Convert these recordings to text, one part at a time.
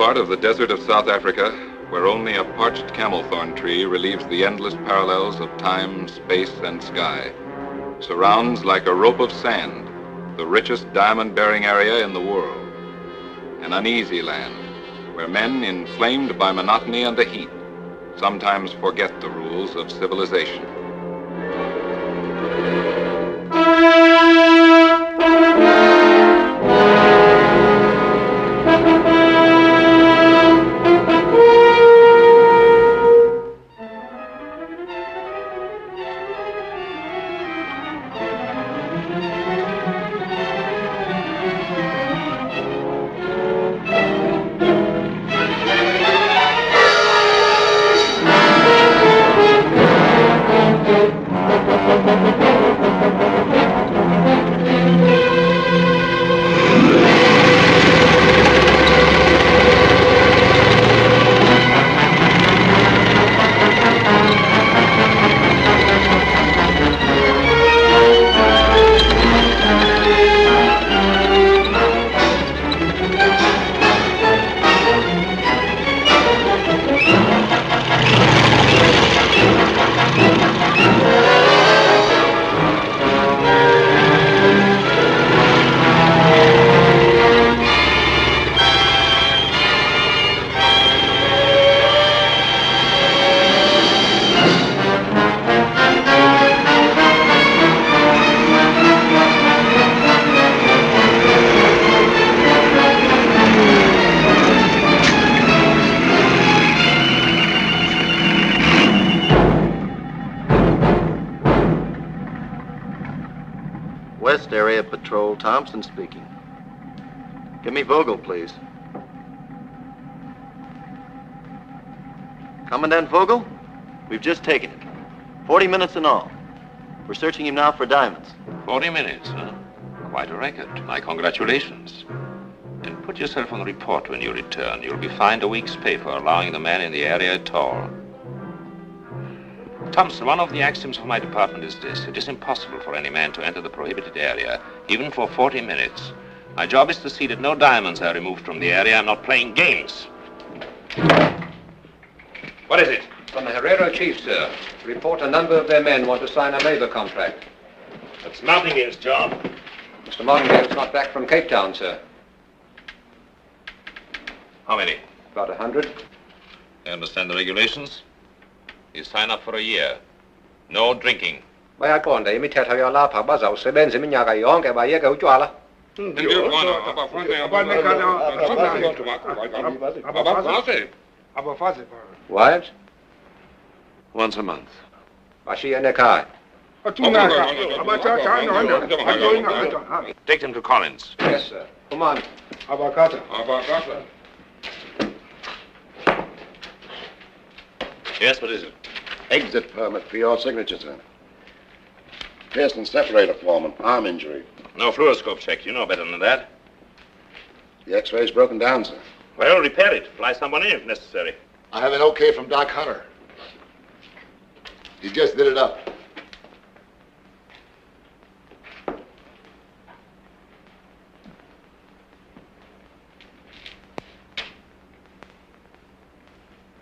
part of the desert of South Africa, where only a parched camelthorn tree relieves the endless parallels of time, space, and sky, surrounds like a rope of sand the richest diamond-bearing area in the world. An uneasy land where men, inflamed by monotony and the heat, sometimes forget the rules of civilization. West Area Patrol, Thompson speaking. Give me Vogel, please. Commandant Vogel, we've just taken it. 40 minutes in all. We're searching him now for diamonds. 40 minutes, huh? Quite a record. My congratulations. And put yourself on the report when you return. You'll be fined a week's pay for allowing the man in the area at all. Thompson, one of the axioms of my department is this. It is impossible for any man to enter the prohibited area, even for 40 minutes. My job is to see that no diamonds are removed from the area. I'm not playing games. What is it? From the Herrero chief, sir. Report a number of their men want to sign a labor contract. That's Martingale's job. Mr. Martingale's not back from Cape Town, sir. How many? About 100. You understand the regulations? You sign up for a year. No drinking. Bayakonda imithetho yalapha bazawusebenza iminyaka yonke bayeke utywala. Wives? Once a month. Bashiya nekhaya. Take them to Collins. Yes, sir. Come on. Yes, what is it? Exit permit for your signature, sir. Pearson separator form and arm injury. No fluoroscope check. You know better than that. The x-ray's broken down, sir. Well, repair it. Fly someone in if necessary. I have an okay from Doc Hunter. He just did it up.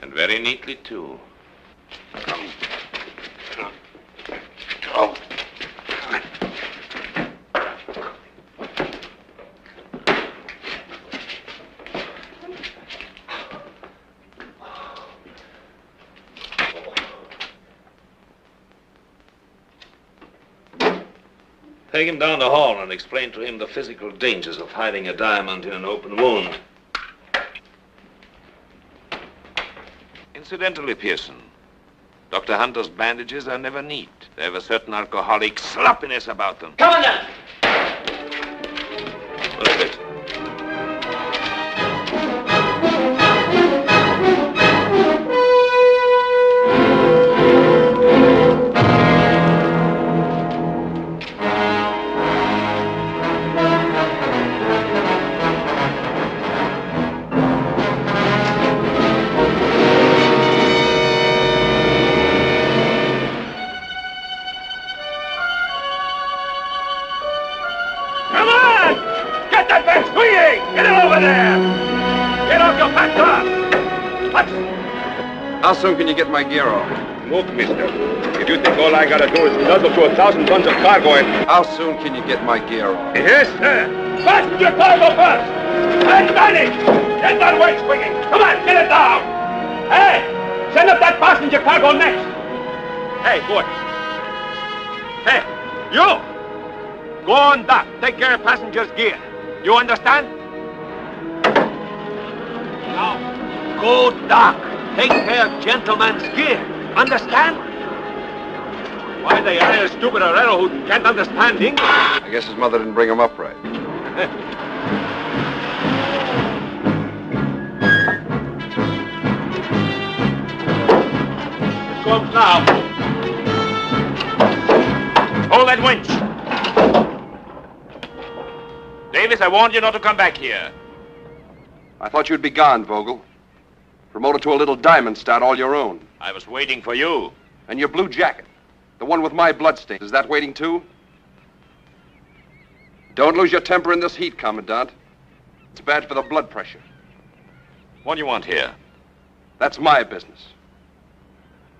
And very neatly, too. Come. Go. Take him down the hall and explain to him the physical dangers of hiding a diamond in an open wound. Incidentally, Pearson, Dr. Hunter's bandages are never neat. They have a certain alcoholic sloppiness about them. Commandant! What is it? Get it over there! Get off your back door! What? How soon can you get my gear off? Look, mister, if you think all I gotta do is nuzzle to 1,000 tons of cargo and... How soon can you get my gear off? Yes, sir. Fasten your cargo first! Hey, Johnny! Get that weight swinging! Come on, get it down! Hey! Send up that passenger cargo next! Hey, boy. Hey, you! Go on dock. Take care of passengers' gear. You understand? Now, go dock. Take care of gentlemen's gear. Understand? Why they hire a stupid Herrero who can't understand English? I guess his mother didn't bring him up right. It comes now. Hold that winch. Davis, I warned you not to come back here. I thought you'd be gone, Vogel. Promoted to a little diamond stout all your own. I was waiting for you. And your blue jacket, the one with my bloodstains, is that waiting too? Don't lose your temper in this heat, Commandant. It's bad for the blood pressure. What do you want here? That's my business.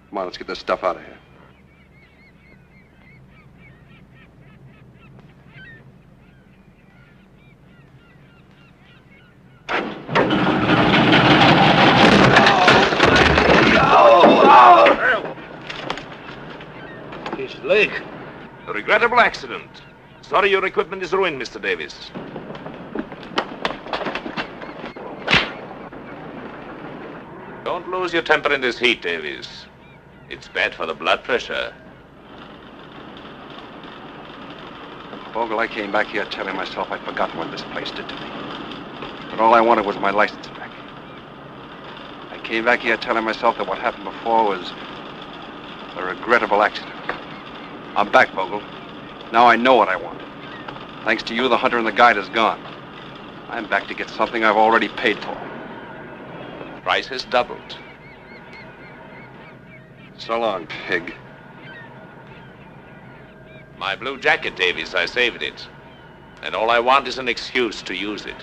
Come on, let's get this stuff out of here. His leg. A regrettable accident. Sorry your equipment is ruined, Mr. Davis. Don't lose your temper in this heat, Davis. It's bad for the blood pressure. Vogel, I came back here telling myself I'd forgotten what this place did to me. But all I wanted was my license back. I came back here telling myself that what happened before was a regrettable accident. I'm back, Vogel. Now I know what I want. Thanks to you, the hunter and the guide is gone. I'm back to get something I've already paid for. The price has doubled. So long, pig. My blue jacket, Davis, I saved it. And all I want is an excuse to use it.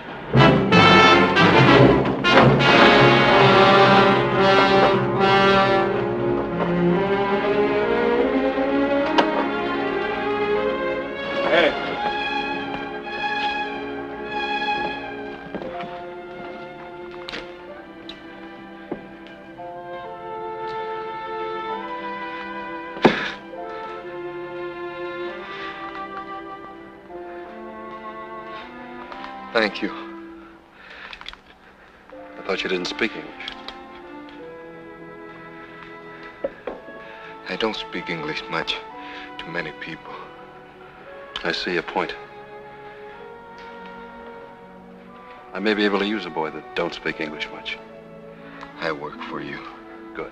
Thank you. I thought you didn't speak English. I don't speak English much to many people. I see your point. I may be able to use a boy that don't speak English much. I work for you. Good.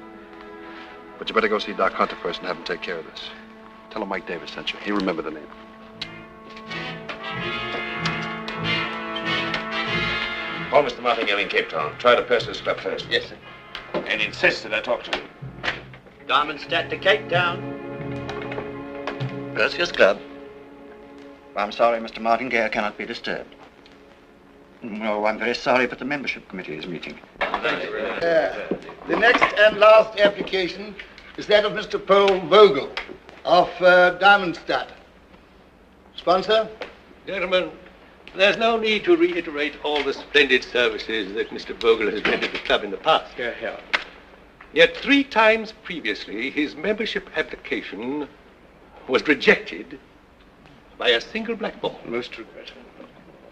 But you better go see Doc Hunter first and have him take care of this. Tell him Mike Davis sent you. He'll remember the name. Call Mr. Martingale in Cape Town. Try to Purser's Club first. Yes, sir. And insist that I talk to him. Diamondstadt to Cape Town. Perseus Club. I'm sorry, Mr. Martingale cannot be disturbed. No, I'm very sorry, but the membership committee is meeting. The next and last application is that of Mr. Paul Vogel of Diamondstadt. Sponsor? Gentlemen, there's no need to reiterate all the splendid services that Mr. Vogel has rendered the club in the past. Yet 3 times previously, his membership application was rejected by a single black ball. Most regrettable.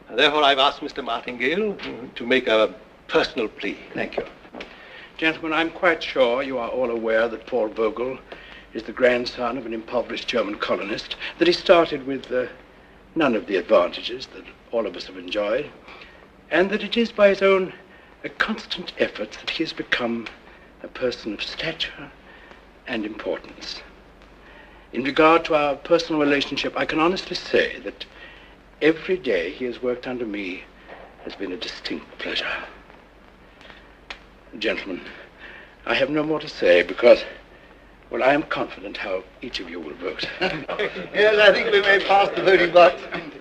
And therefore, I've asked Mr. Martingale to make a personal plea. Thank you. Gentlemen, I'm quite sure you are all aware that Paul Vogel is the grandson of an impoverished German colonist, that he started with none of the advantages that all of us have enjoyed, and that it is by his own constant efforts that he has become a person of stature and importance. In regard to our personal relationship, I can honestly say that every day he has worked under me has been a distinct pleasure. Gentlemen, I have no more to say because, well, I am confident how each of you will vote. Yes, I think we may pass the voting box. Thank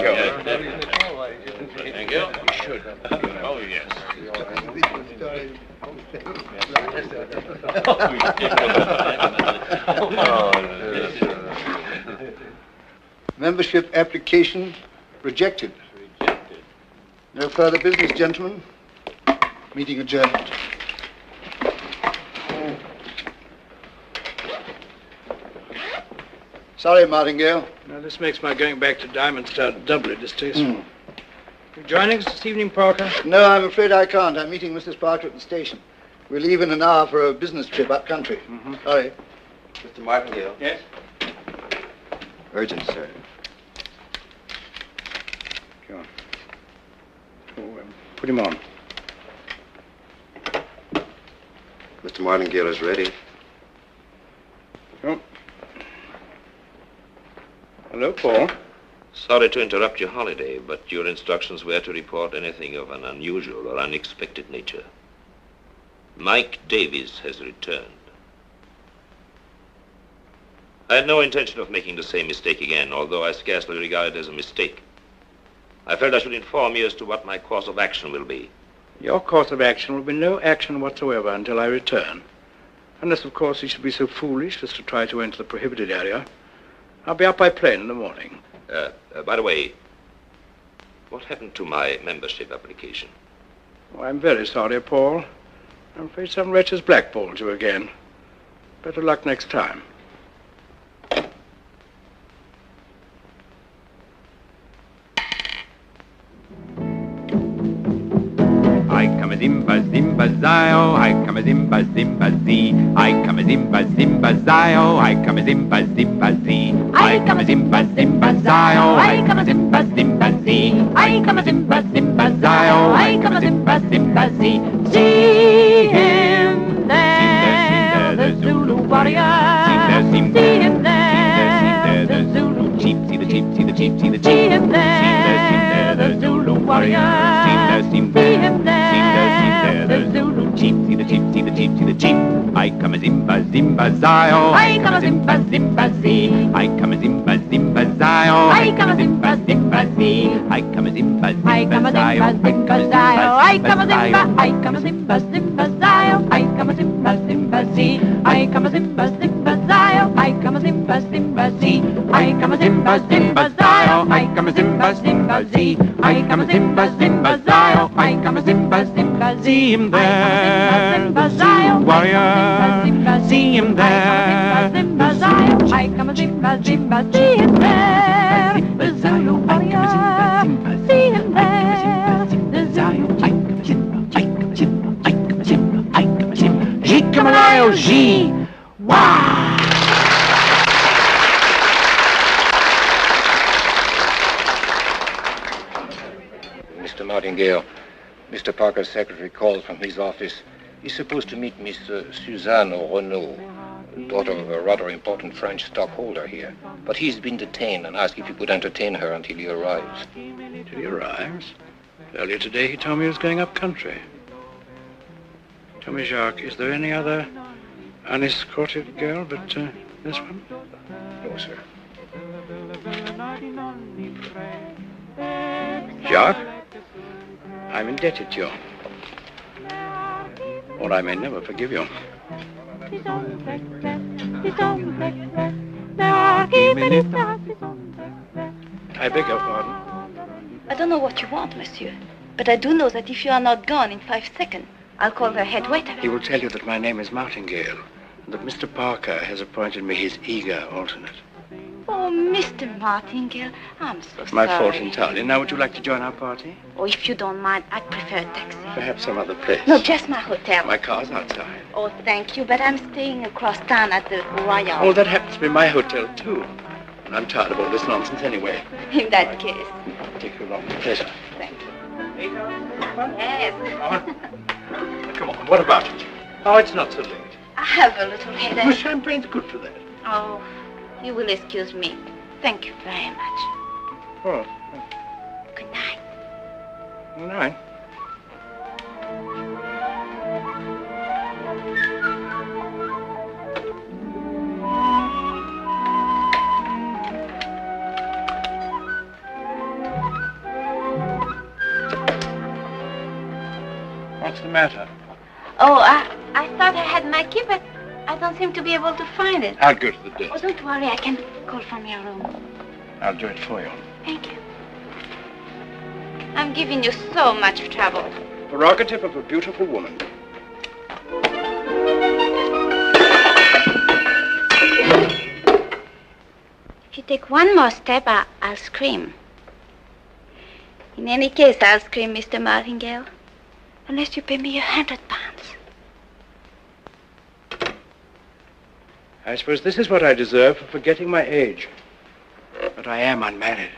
you. Membership application rejected. No further business, gentlemen. Meeting adjourned. Sorry, Martingale. Now, this makes my going back to Diamond Star doubly distasteful. You joining us this evening, Parker? No, I'm afraid I can't. I'm meeting Mrs. Parker at the station. We'll leave in an hour for a business trip up country. Sorry. Mr. Martingale. Yes? Urgent, sir. Sure. Put him on. Mr. Martingale is ready. Oh. Hello, Paul. Sorry to interrupt your holiday, but your instructions were to report anything of an unusual or unexpected nature. Mike Davies has returned. I had no intention of making the same mistake again, although I scarcely regard it as a mistake. I felt I should inform you as to what my course of action will be. Your course of action will be no action whatsoever until I return. Unless, of course, you should be so foolish as to try to enter the prohibited area. I'll be up by plane in the morning. By the way, what happened to my membership application? Oh, I'm very sorry, Paul. I'm afraid some wretch has blackballed you again. Better luck next time. I come a zimba zimba zio, I come a zimba zimba zee, I come a zimba zimba zio, I come a zimba zimba zee, I come a zimba zimba zio, I come a zimba zimba zee, I come a zimba zimba zio, I come a zimba zimba zee. See him there, the Zulu warrior. See him there, the Zulu chief. See the chief, see the chief, see the chief. See him there, the Zulu warrior. See him there, the Zulu chief. See the chief, see the chief, see the chief. I come a zimba zimba zio, I come a zimba zimba zee, I come a zimba zimba zio, I come a zimba zimba zee, I come a zimba zimba zio, I come a zimba, I come a zimba zimba zio, I come a zimba zimba zee, I come a zimba zimba zio, I come a zimba zimba zee, I come a zimba zimba zio, I come a zimba zimba zee, I come a zimba zimba zio, I come a zimba zimba zee. See him there, the Zulu warrior. See him there, the Zulu. I come a zimba zimba. See him there, the Zulu warrior. See him there, the Zulu. I come a zimba, I come a zimba, I come a zimba, I come a zimba. G come a lion, G. Wow. Mr. Martingale, Mr. Parker's secretary called from his office. He's supposed to meet Miss Suzanne Renaud, daughter of a rather important French stockholder here. But he's been detained and asked if you could entertain her until he arrives. Until he arrives? Earlier today he told me he was going up country. Tell me, Jacques, is there any other unescorted girl but this one? No, sir. Jacques, I'm indebted to you. Or I may never forgive you. I beg your pardon. I don't know what you want, monsieur. But I do know that if you are not gone in 5 seconds, I'll call the head waiter. He will tell you that my name is Martingale, and that Mr. Parker has appointed me his eager alternate. Oh, Mr. Martingale, I'm so sorry. My fault entirely. Now, would you like to join our party? Oh, if you don't mind, I'd prefer a taxi. Perhaps some other place. No, just my hotel. My car's outside. Oh, thank you, but I'm staying across town at the Royal. Oh, that happens to be my hotel, too. And I'm tired of all this nonsense anyway. In that case. I'll take you along with pleasure. Thank you. Yes. Come on, what about it? Oh, it's not so late. I have a little headache. Well, champagne's good for that. Oh, you will excuse me. Thank you very much. Oh. Good night. Good night. What's the matter? Oh, I thought I had my key, but I don't seem to be able to find it. I'll go to the desk. Oh, don't worry. I can call from your room. I'll do it for you. Thank you. I'm giving you so much trouble. Prerogative of a beautiful woman. If you take one more step, I'll scream. In any case, I'll scream, Mr. Martingale. Unless you pay me £100. I suppose this is what I deserve for forgetting my age. But I am unmarried.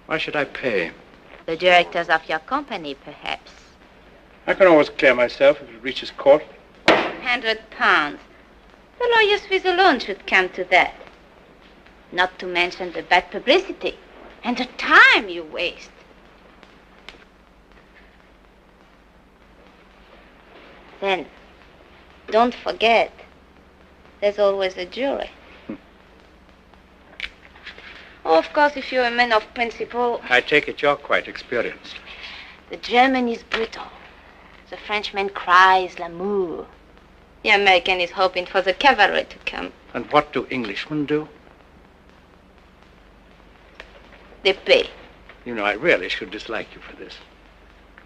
Why should I pay? The directors of your company, perhaps. I can always clear myself if it reaches court. £100. The lawyer's fees alone should come to that. Not to mention the bad publicity and the time you waste. Then, don't forget, there's always a jury. Oh, of course, if you're a man of principle... I take it you're quite experienced. The German is brutal. The Frenchman cries l'amour. The American is hoping for the cavalry to come. And what do Englishmen do? They pay. You know, I really should dislike you for this.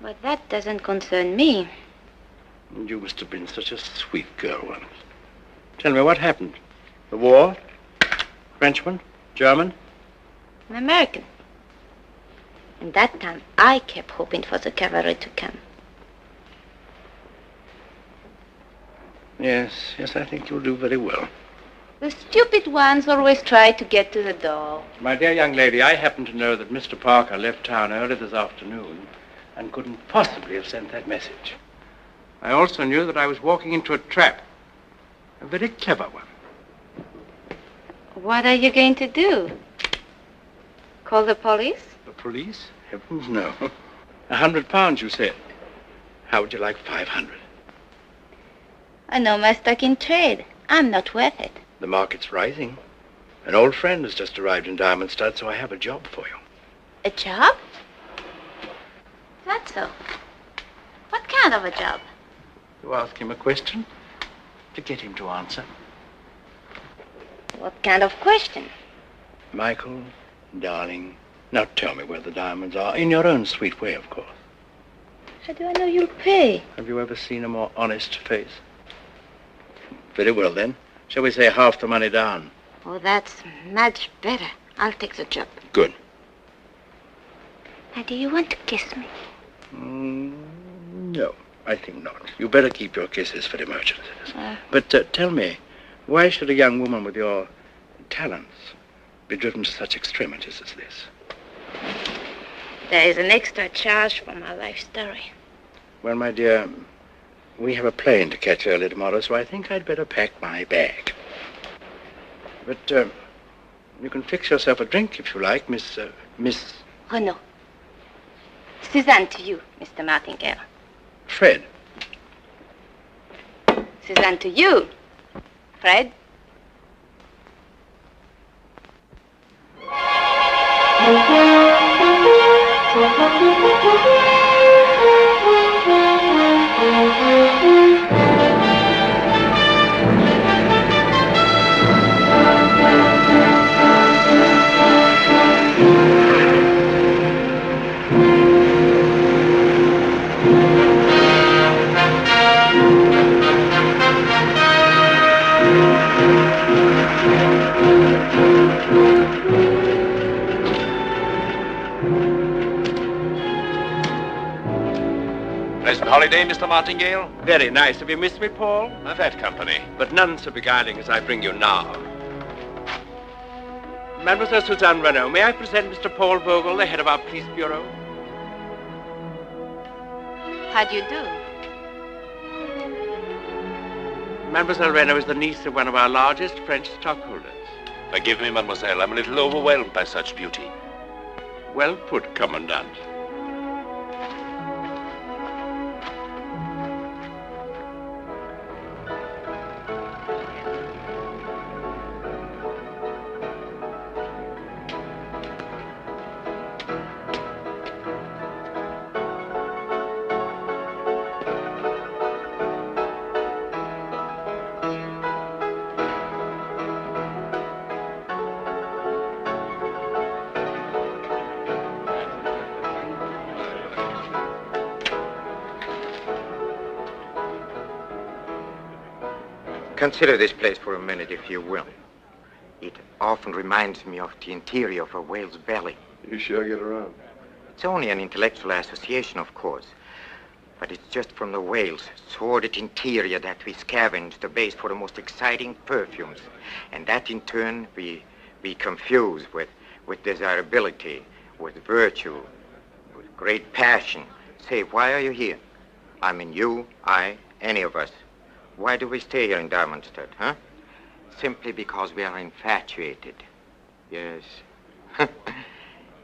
But that doesn't concern me. You must have been such a sweet girl once. Tell me, what happened? The war? Frenchman? German? An American. And that time, I kept hoping for the cavalry to come. Yes, I think you'll do very well. The stupid ones always try to get to the door. My dear young lady, I happen to know that Mr. Parker left town early this afternoon and couldn't possibly have sent that message. I also knew that I was walking into a trap. A very clever one. What are you going to do? Call the police? The police? Heavens, no. £100, you said. How would you like 500? I know my stock in trade. I'm not worth it. The market's rising. An old friend has just arrived in Diamond Stud, so I have a job for you. A job? That's so. What kind of a job? You ask him a question to get him to answer. What kind of question? Michael, darling, now tell me where the diamonds are, in your own sweet way, of course. How do I know you'll pay? Have you ever seen a more honest face? Very well, then. Shall we say half the money down? Oh, that's much better. I'll take the job. Good. Now, do you want to kiss me? No, I think not. You better keep your kisses for emergencies. But tell me, why should a young woman with your talents be driven to such extremities as this? There is an extra charge for my life story. Well, my dear, we have a plane to catch early tomorrow, so I think I'd better pack my bag. But you can fix yourself a drink if you like, Miss... Renaud. Suzanne to you, Mr. Martingale. Fred. Suzanne to you, Fred. Pleasant holiday, Mr. Martingale? Very nice. Have you missed me, Paul? I've had company. But none so beguiling as I bring you now. Mademoiselle Suzanne Renaud, may I present Mr. Paul Vogel, the head of our police bureau? How do you do? Mademoiselle Renaud is the niece of one of our largest French stockholders. Forgive me, mademoiselle. I'm a little overwhelmed by such beauty. Well put, Commandant. Consider this place for a minute, if you will. It often reminds me of the interior of a whale's belly. You sure get around. It's only an intellectual association, of course. But it's just from the whale's sordid interior that we scavenge the base for the most exciting perfumes. And that, in turn, we confuse with desirability, with virtue, with great passion. Say, why are you here? I mean, you, I, any of us. Why do we stay here in Diamondstead, huh? Simply because we are infatuated. Yes.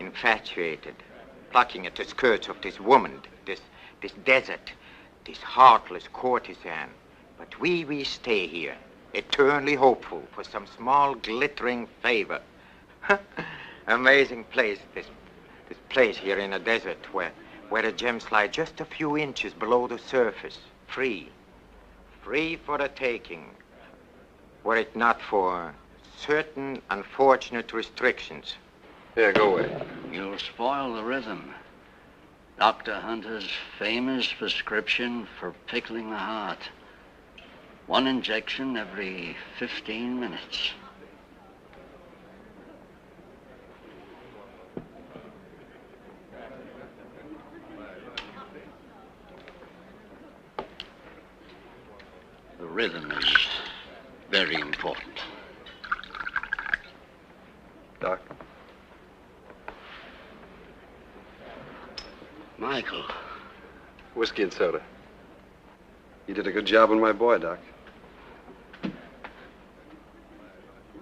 Infatuated. Plucking at the skirts of this woman, this desert, this heartless courtesan. But we stay here, eternally hopeful for some small glittering favor. Amazing place, this place here in a desert where the gems lie just a few inches below the surface, free for the taking, were it not for certain unfortunate restrictions. Here, go away. You'll spoil the rhythm. Dr. Hunter's famous prescription for pickling the heart. 1 injection every 15 minutes. The rhythm is very important. Doc? Michael. Whiskey and soda. You did a good job on my boy, Doc.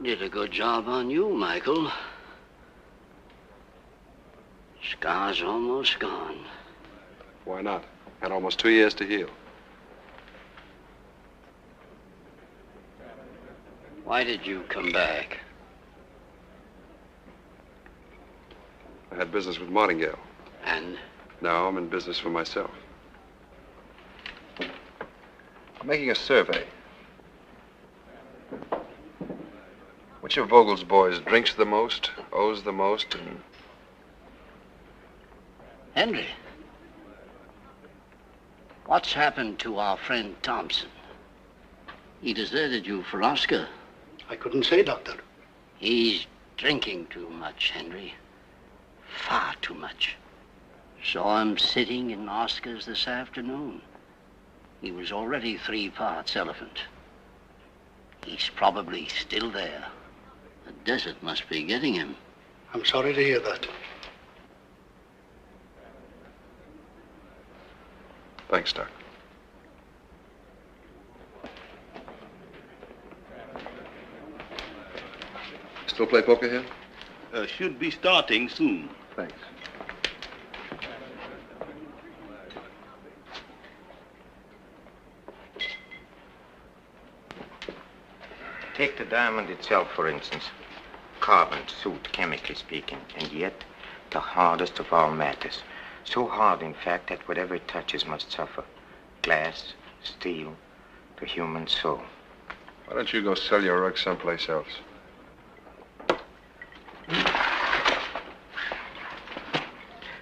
Did a good job on you, Michael. Scar's almost gone. Why not? Had almost 2 years to heal. Why did you come back? I had business with Martingale. And? Now I'm in business for myself. I'm making a survey. Which of Vogel's boys drinks the most, owes the most, and... Henry. What's happened to our friend Thompson? He deserted you for Oscar. I couldn't say, Doctor. He's drinking too much, Henry. Far too much. Saw him sitting in Oscar's this afternoon. He was already 3 parts elephant. He's probably still there. The desert must be getting him. I'm sorry to hear that. Thanks, Doc. Still play poker here? Should be starting soon. Thanks. Take the diamond itself, for instance. Carbon, soot, chemically speaking, and yet the hardest of all matters. So hard, in fact, that whatever it touches must suffer. Glass, steel, the human soul. Why don't you go sell your rug someplace else?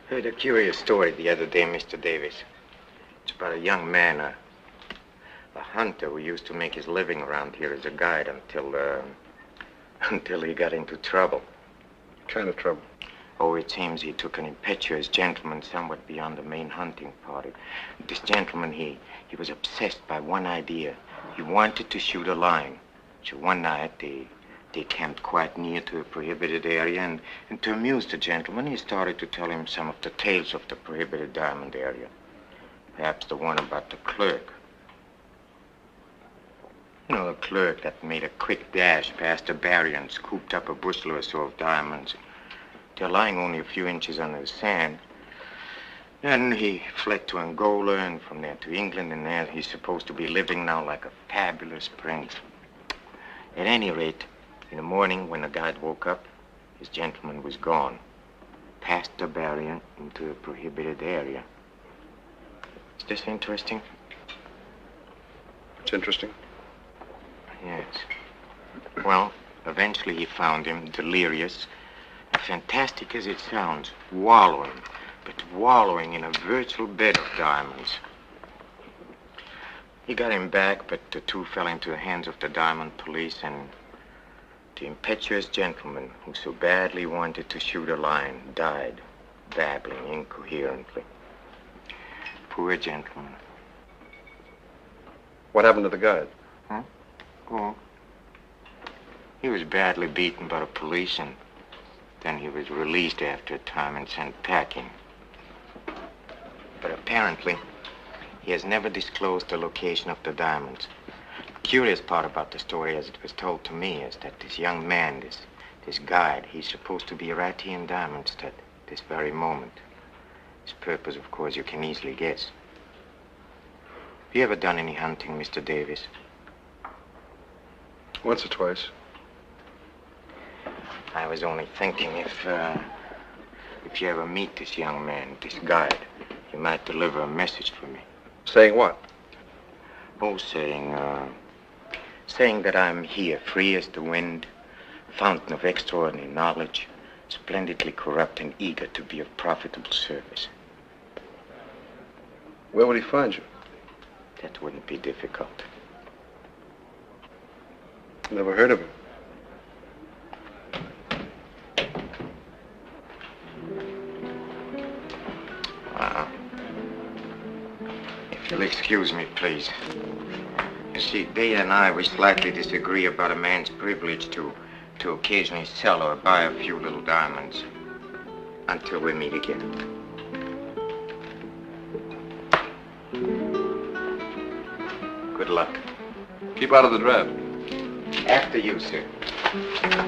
Heard a curious story the other day, Mr. Davis. It's about a young man, a hunter who used to make his living around here as a guide until he got into trouble. What kind of trouble? Oh, it seems he took an impetuous gentleman somewhat beyond the main hunting party. This gentleman, he was obsessed by one idea. He wanted to shoot a lion. So one night, they camped quite near to a prohibited area, and to amuse the gentleman, he started to tell him some of the tales of the prohibited diamond area. Perhaps the one about the clerk. You know, the clerk that made a quick dash past the barrier and scooped up a bushel or so of diamonds. They're lying only a few inches under the sand. Then he fled to Angola, and from there to England, and there he's supposed to be living now like a fabulous prince. At any rate, in the morning when the guide woke up, his gentleman was gone. Past the barrier into a prohibited area. Is this interesting? It's interesting. Yes. Well, eventually he found him delirious, fantastic as it sounds, wallowing in a virtual bed of diamonds. He got him back, but the two fell into the hands of the Diamond Police, and the impetuous gentleman who so badly wanted to shoot a line died, babbling incoherently. Poor gentleman. What happened to the guard? Huh? Oh. He was badly beaten by the police, and then he was released after a time and sent packing. But apparently, he has never disclosed the location of the diamonds. The curious part about the story, as it was told to me, is that this young man, this guide, he's supposed to be right here in Diamondstead this very moment. His purpose, of course, you can easily guess. Have you ever done any hunting, Mr. Davis? Once or twice. I was only thinking if you ever meet this young man, this guide, you might deliver a message for me. Saying what? Oh, saying that I'm here, free as the wind, fountain of extraordinary knowledge, splendidly corrupt and eager to be of profitable service. Where would he find you? That wouldn't be difficult. Never heard of him. If you'll excuse me, please. You see, Bea and I, we slightly disagree about a man's privilege to occasionally sell or buy a few little diamonds. Until we meet again. Good luck. Keep out of the draft. After you, sir.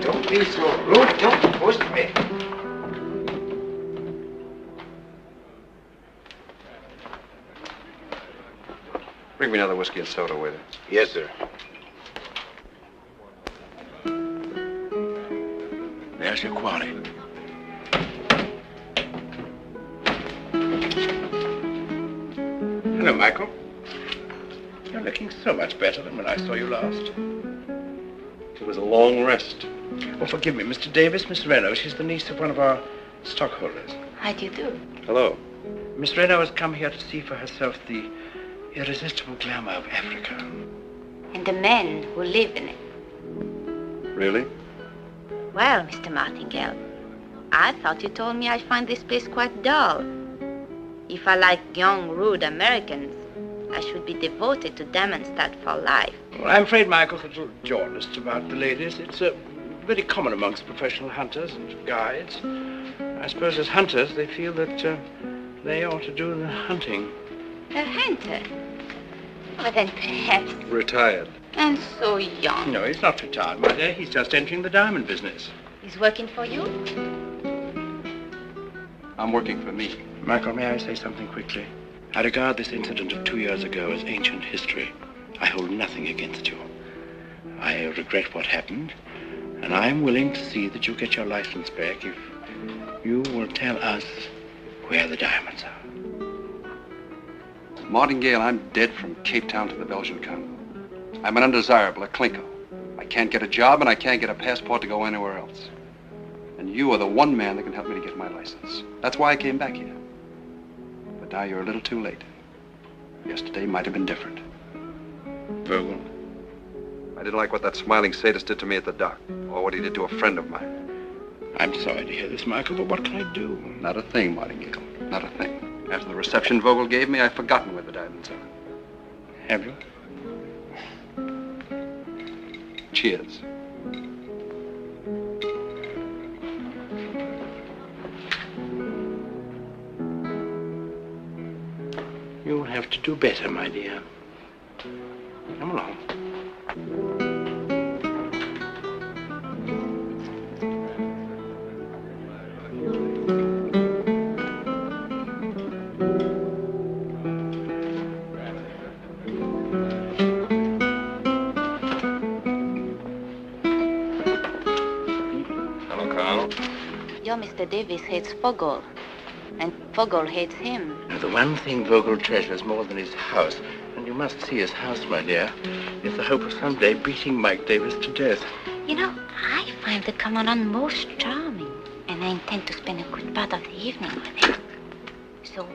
Don't be so rude. Don't push me. Bring me another whiskey and soda, waiter. Yes, sir. There's your quality. Hello, Michael. You're looking so much better than when I saw you last. It was a long rest. Oh, forgive me, Mr. Davis, Miss Reno. She's the niece of one of our stockholders. How do you do? Hello. Miss Reno has come here to see for herself the irresistible glamour of Africa. And the men who live in it. Really? Well, Mr. Martingale, I thought you told me I find this place quite dull. If I like young, rude Americans, I should be devoted to Diamondstead for life. Well, I'm afraid Michael's a little jaundiced about the ladies. It's very common amongst professional hunters and guides. I suppose as hunters, they feel that they ought to do the hunting. A hunter? Well, then perhaps... Retired. And so young. No, he's not retired, my dear. He's just entering the diamond business. He's working for you? I'm working for me. Michael, may I say something quickly? I regard this incident of 2 years ago as ancient history. I hold nothing against you. I regret what happened, and I'm willing to see that you get your license back if you will tell us where the diamonds are. Martingale, I'm dead from Cape Town to the Belgian Congo. I'm an undesirable, a clinko. I can't get a job, and I can't get a passport to go anywhere else. And you are the one man that can help me to get my license. That's why I came back here. But now you're a little too late. Yesterday might have been different. Vogel? I didn't like what that smiling sadist did to me at the dock, or what he did to a friend of mine. I'm sorry to hear this, Michael, but what can I do? Not a thing, Martingale. Not a thing. After the reception Vogel gave me, I've forgotten where the diamonds are. Have you? Cheers. You'll have to do better, my dear. Come along. Your Mr. Davis hates Vogel, and Vogel hates him. Now, the one thing Vogel treasures more than his house, and you must see his house, my dear, is the hope of someday beating Mike Davis to death. You know, I find the Commandant most charming, and I intend to spend a good part of the evening with him. So,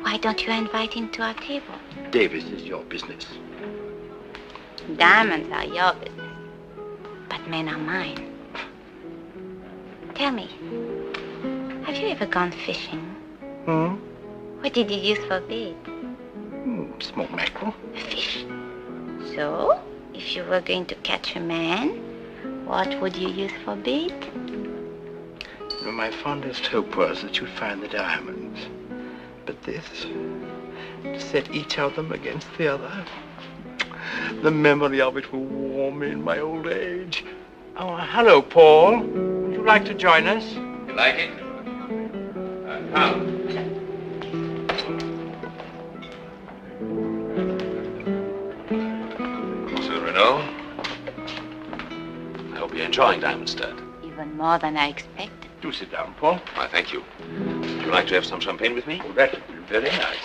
Why don't you invite him to our table? Davis is your business. Diamonds are your business, but men are mine. Tell me, have you ever gone fishing? Hmm? What did you use for bait? Small mackerel. Fish. So, if you were going to catch a man, what would you use for bait? You know, my fondest hope was that you'd find the diamonds. But this, to set each of them against the other, the memory of it will warm me in my old age. Oh, hello, Paul. Would you like to join us? You like it? Come. Monsieur Renault, I hope you're enjoying Diamondstead. Even more than I expected. Do sit down, Paul. Why, thank you. Would you like to have some champagne with me? Oh, that would be very nice.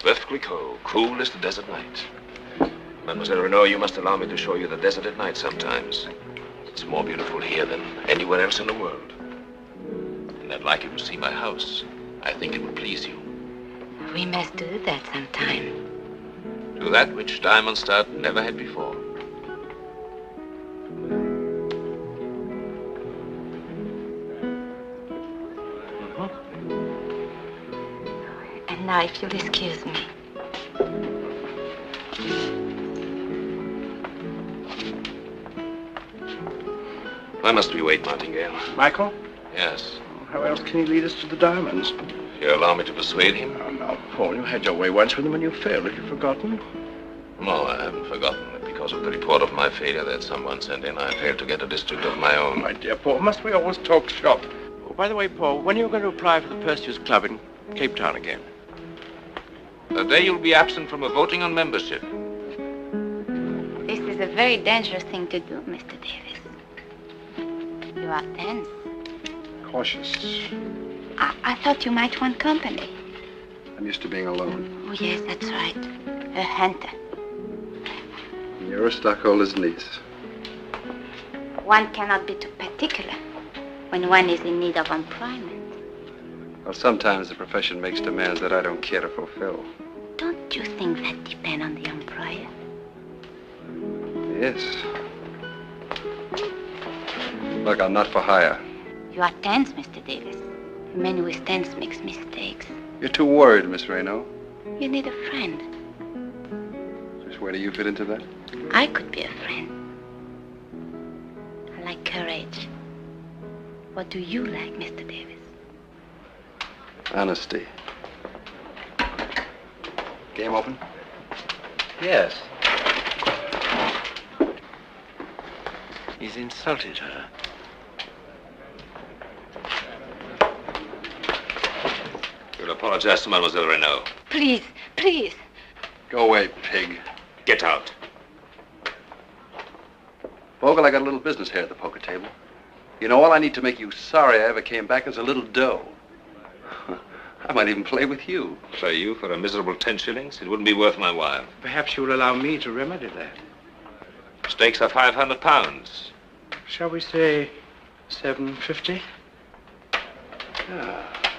Perfectly cool as the desert night. Mademoiselle Renault, you must allow me to show you the desert at night sometimes. It's more beautiful here than anywhere else in the world. And I'd like you to see my house. I think it would please you. We must do that sometime. Do that which Diamondstead never had before. And now, if you'll excuse me. Why must we wait, Martingale? Michael? Yes. How else can he lead us to the diamonds? You allow me to persuade him? Oh, no, Paul, you had your way once with him and you failed. Have you forgotten? No, I haven't forgotten that because of the report of my failure that someone sent in, I failed to get a district of my own. My dear Paul, must we always talk shop? Oh, by the way, Paul, when are you going to apply for the Perseus Club in Cape Town again? The day you'll be absent from a voting on membership. This is a very dangerous thing to do, Mr. Davis. You are tense. Cautious. I thought you might want company. I'm used to being alone. Oh, yes, that's right. A hunter. You're a stockholder's niece. One cannot be too particular when one is in need of employment. Well, sometimes the profession makes demands that I don't care to fulfill. Don't you think that depends on the employer? Yes. Look, I'm not for hire. You are tense, Mr. Davis. A man who is tense makes mistakes. You're too worried, Miss Reno. You need a friend. Just where do you fit into that? I could be a friend. I like courage. What do you like, Mr. Davis? Honesty. Game open? Yes. He's insulted her. You'll apologize to Mademoiselle Renault. Please, please. Go away, pig. Get out. Vogel, I got a little business here at the poker table. You know, all I need to make you sorry I ever came back is a little dough. I might even play with you. Play you for a miserable 10 shillings? It wouldn't be worth my while. Perhaps you will allow me to remedy that. Stakes are £500. Shall we say 750?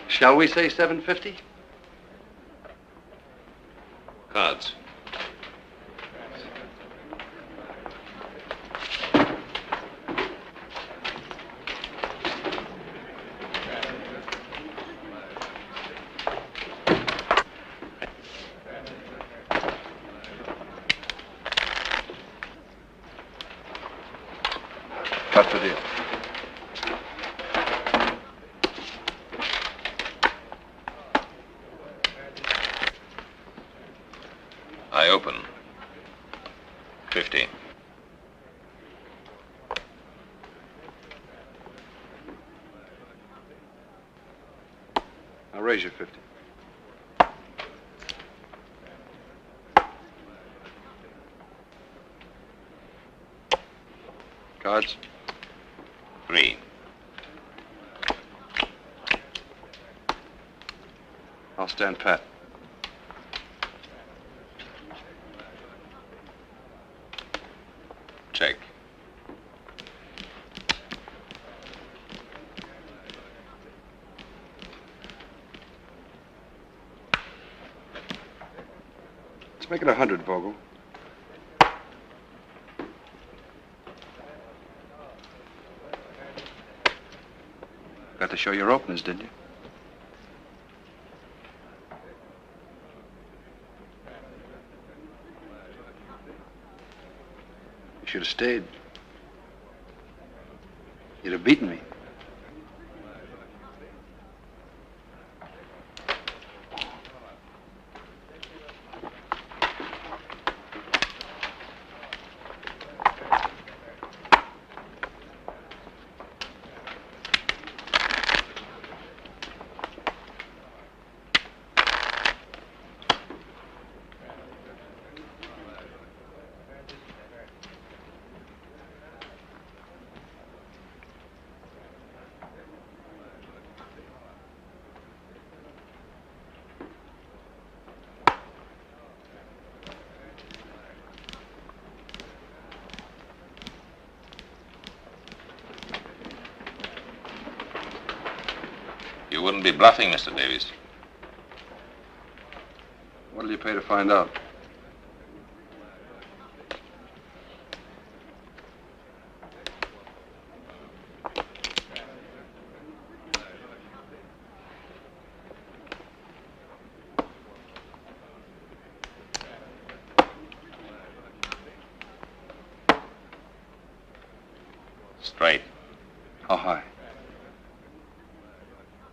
Shall we say 750? Cards. Cut the deal. I open. 50. I'll raise you 50. Cards? 3. I'll stand pat. Check. Make it 100, Vogel. Got to show your openers, didn't you? You should have stayed. You'd have beaten me. You wouldn't be bluffing, Mr. Davies. What'll you pay to find out? Straight. How high?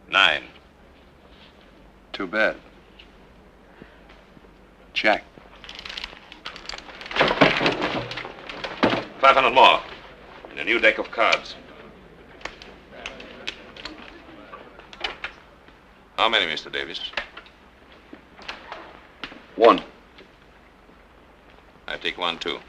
9. Too bad. Jack. 500 more. And a new deck of cards. How many, Mr. Davies? 1. I take 1, too.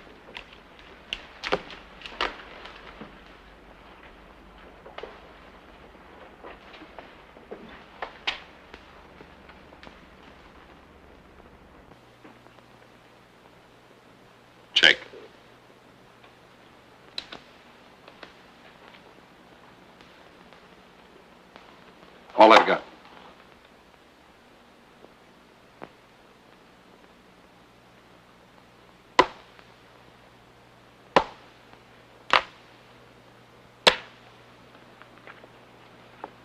Check. All I've got.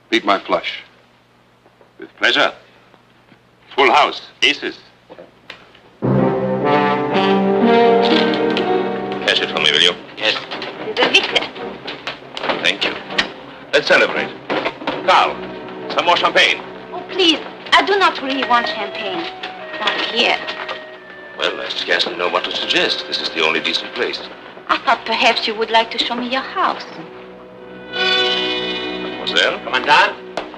Beat my flush. With pleasure. Full house. Aces. Cash it for me, will you? Yes. The victor. Thank you. Let's celebrate. Carl, some more champagne. Oh, please. I do not really want champagne. Not here. Well, I scarcely know what to suggest. This is the only decent place. I thought perhaps you would like to show me your house. Mademoiselle? Commandant,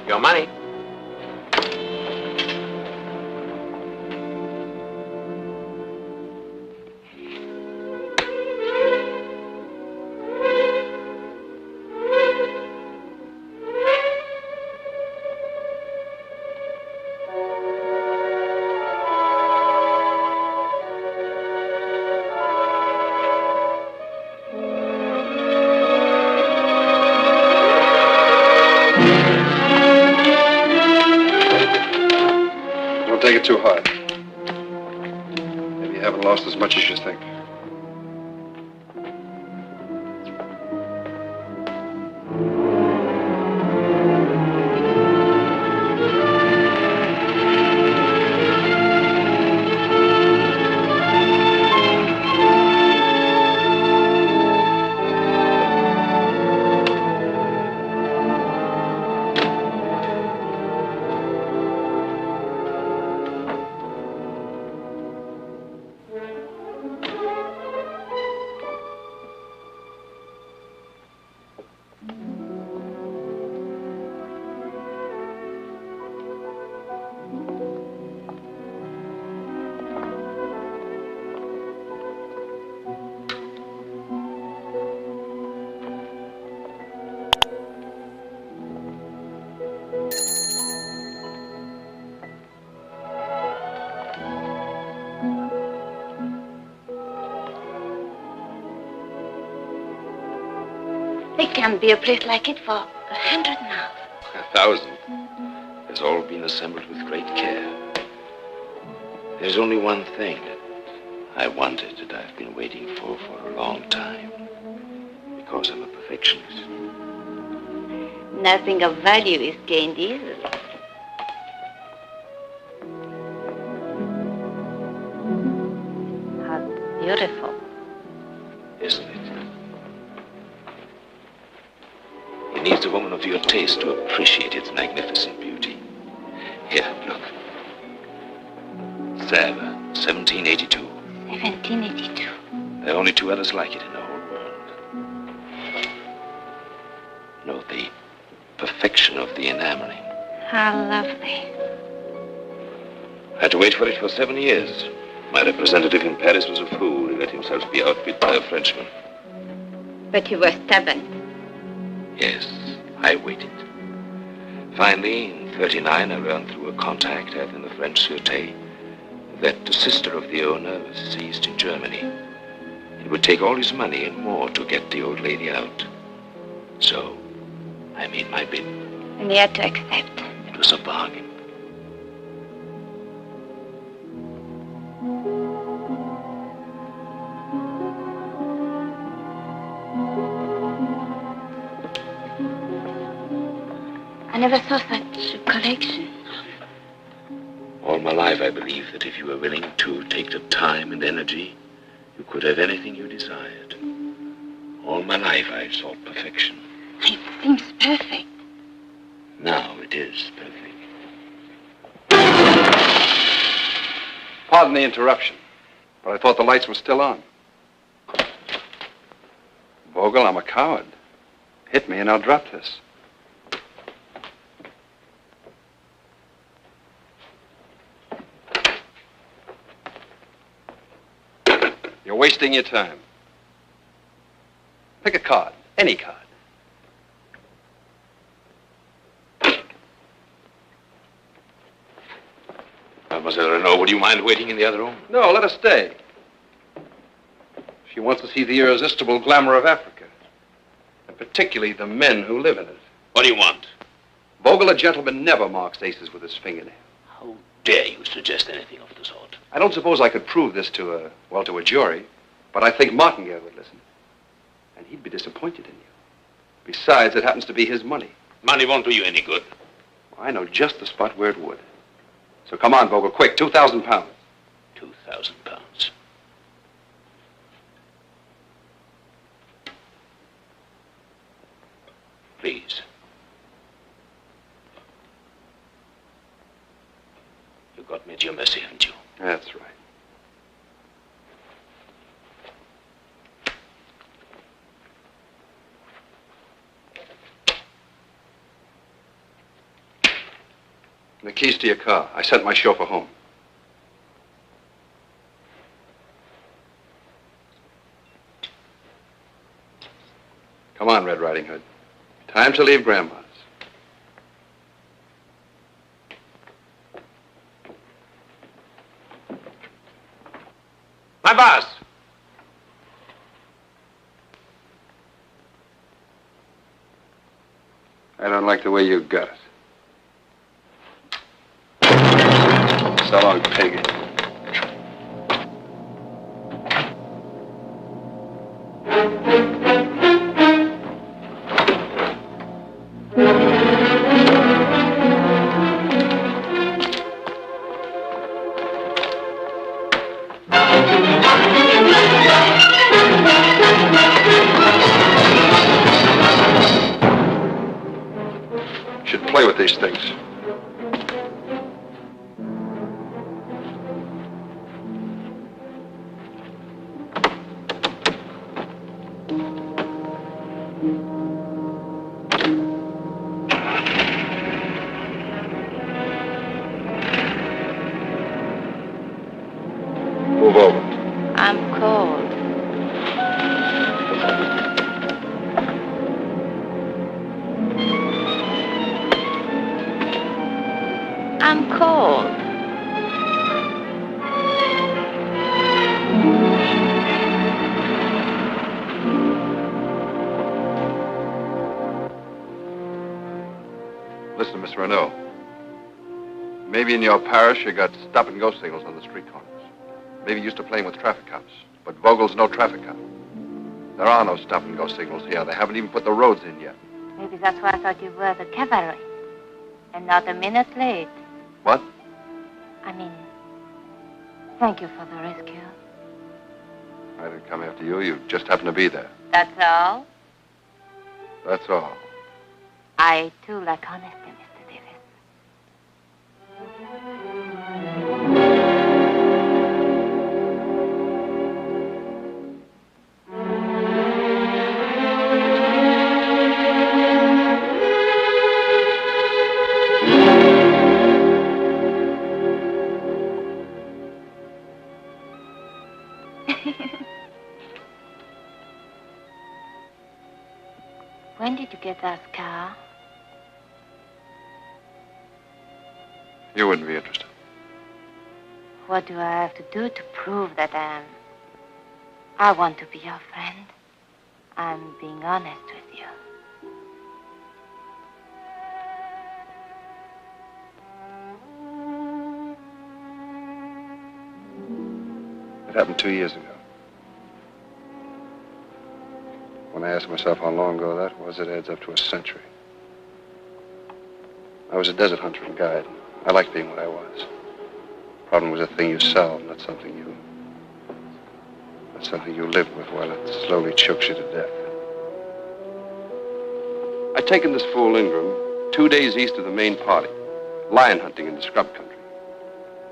your money. Don't take it too hard. Maybe you haven't lost as much as you think. There can't be a place like it for 100 now. 1,000. It's all been assembled with great care. There's only one thing. I wanted that I've been waiting for a long time. Because I'm a perfectionist. Nothing of value is gained easily. How beautiful. Isn't it? It needs a woman of your taste to appreciate its magnificent beauty. Here, look. Sava, 1782. 1782. There are only 2 others like it in the whole world. Note the perfection of the enameling. How lovely. I had to wait for it for 7 years. My representative in Paris was a fool. He let himself be outbid by a Frenchman. But you were stubborn. Yes, I waited. Finally, in 39, I learned through a contact I had in the French Sûreté that the sister of the owner was seized in Germany. It would take all his money and more to get the old lady out. So, I made my bid. And you had to accept. It was a bargain. I never saw such a collection. All my life, I believed that if you were willing to take the time and energy, you could have anything you desired. All my life, I've sought perfection. It seems perfect. Now it is perfect. Pardon the interruption, but I thought the lights were still on. Vogel, I'm a coward. Hit me and I'll drop this. You're wasting your time. Pick a card, any card. Mademoiselle Renaud, would you mind waiting in the other room? No, let her stay. She wants to see the irresistible glamour of Africa, and particularly the men who live in it. What do you want? Vogel, a gentleman, never marks aces with his fingernail. How dare you suggest anything of the sort? I don't suppose I could prove this to a jury, but I think Martingale would listen. And he'd be disappointed in you. Besides, it happens to be his money. Money won't do you any good. I know just the spot where it would. So come on, Vogel, quick, 2,000 pounds. 2,000 pounds. Please. You got me at your mercy, haven't you? That's right. The keys to your car. I sent my chauffeur home. Come on, Red Riding Hood. Time to leave Grandma's. My boss! I don't like the way you got it. So long, pig. Should play with these things. Move over. I'm cold. I'm cold. Listen, Miss Renaud. Maybe in your parish you got stop-and-go signals on the street corners. Maybe used to playing with traffic cops. But Vogel's no traffic cop. There are no stop-and-go signals here. They haven't even put the roads in yet. Maybe that's why I thought you were the cavalry. And not a minute late. What? I mean, thank you for the rescue. I didn't come after you. You just happened to be there. That's all? That's all. I, too, lack honesty, Mr. Davis. When did you get that scar? You wouldn't be interested. What do I have to do to prove that I want to be your friend? I'm being honest with you. It happened 2 years ago. When I asked myself how long ago that was, it adds up to a century. I was a desert hunter and guide. I liked being what I was. Problem was a thing you solve, not something you live with while it slowly chokes you to death. I'd taken this fool Ingram 2 days east of the main party, lion hunting in the scrub country.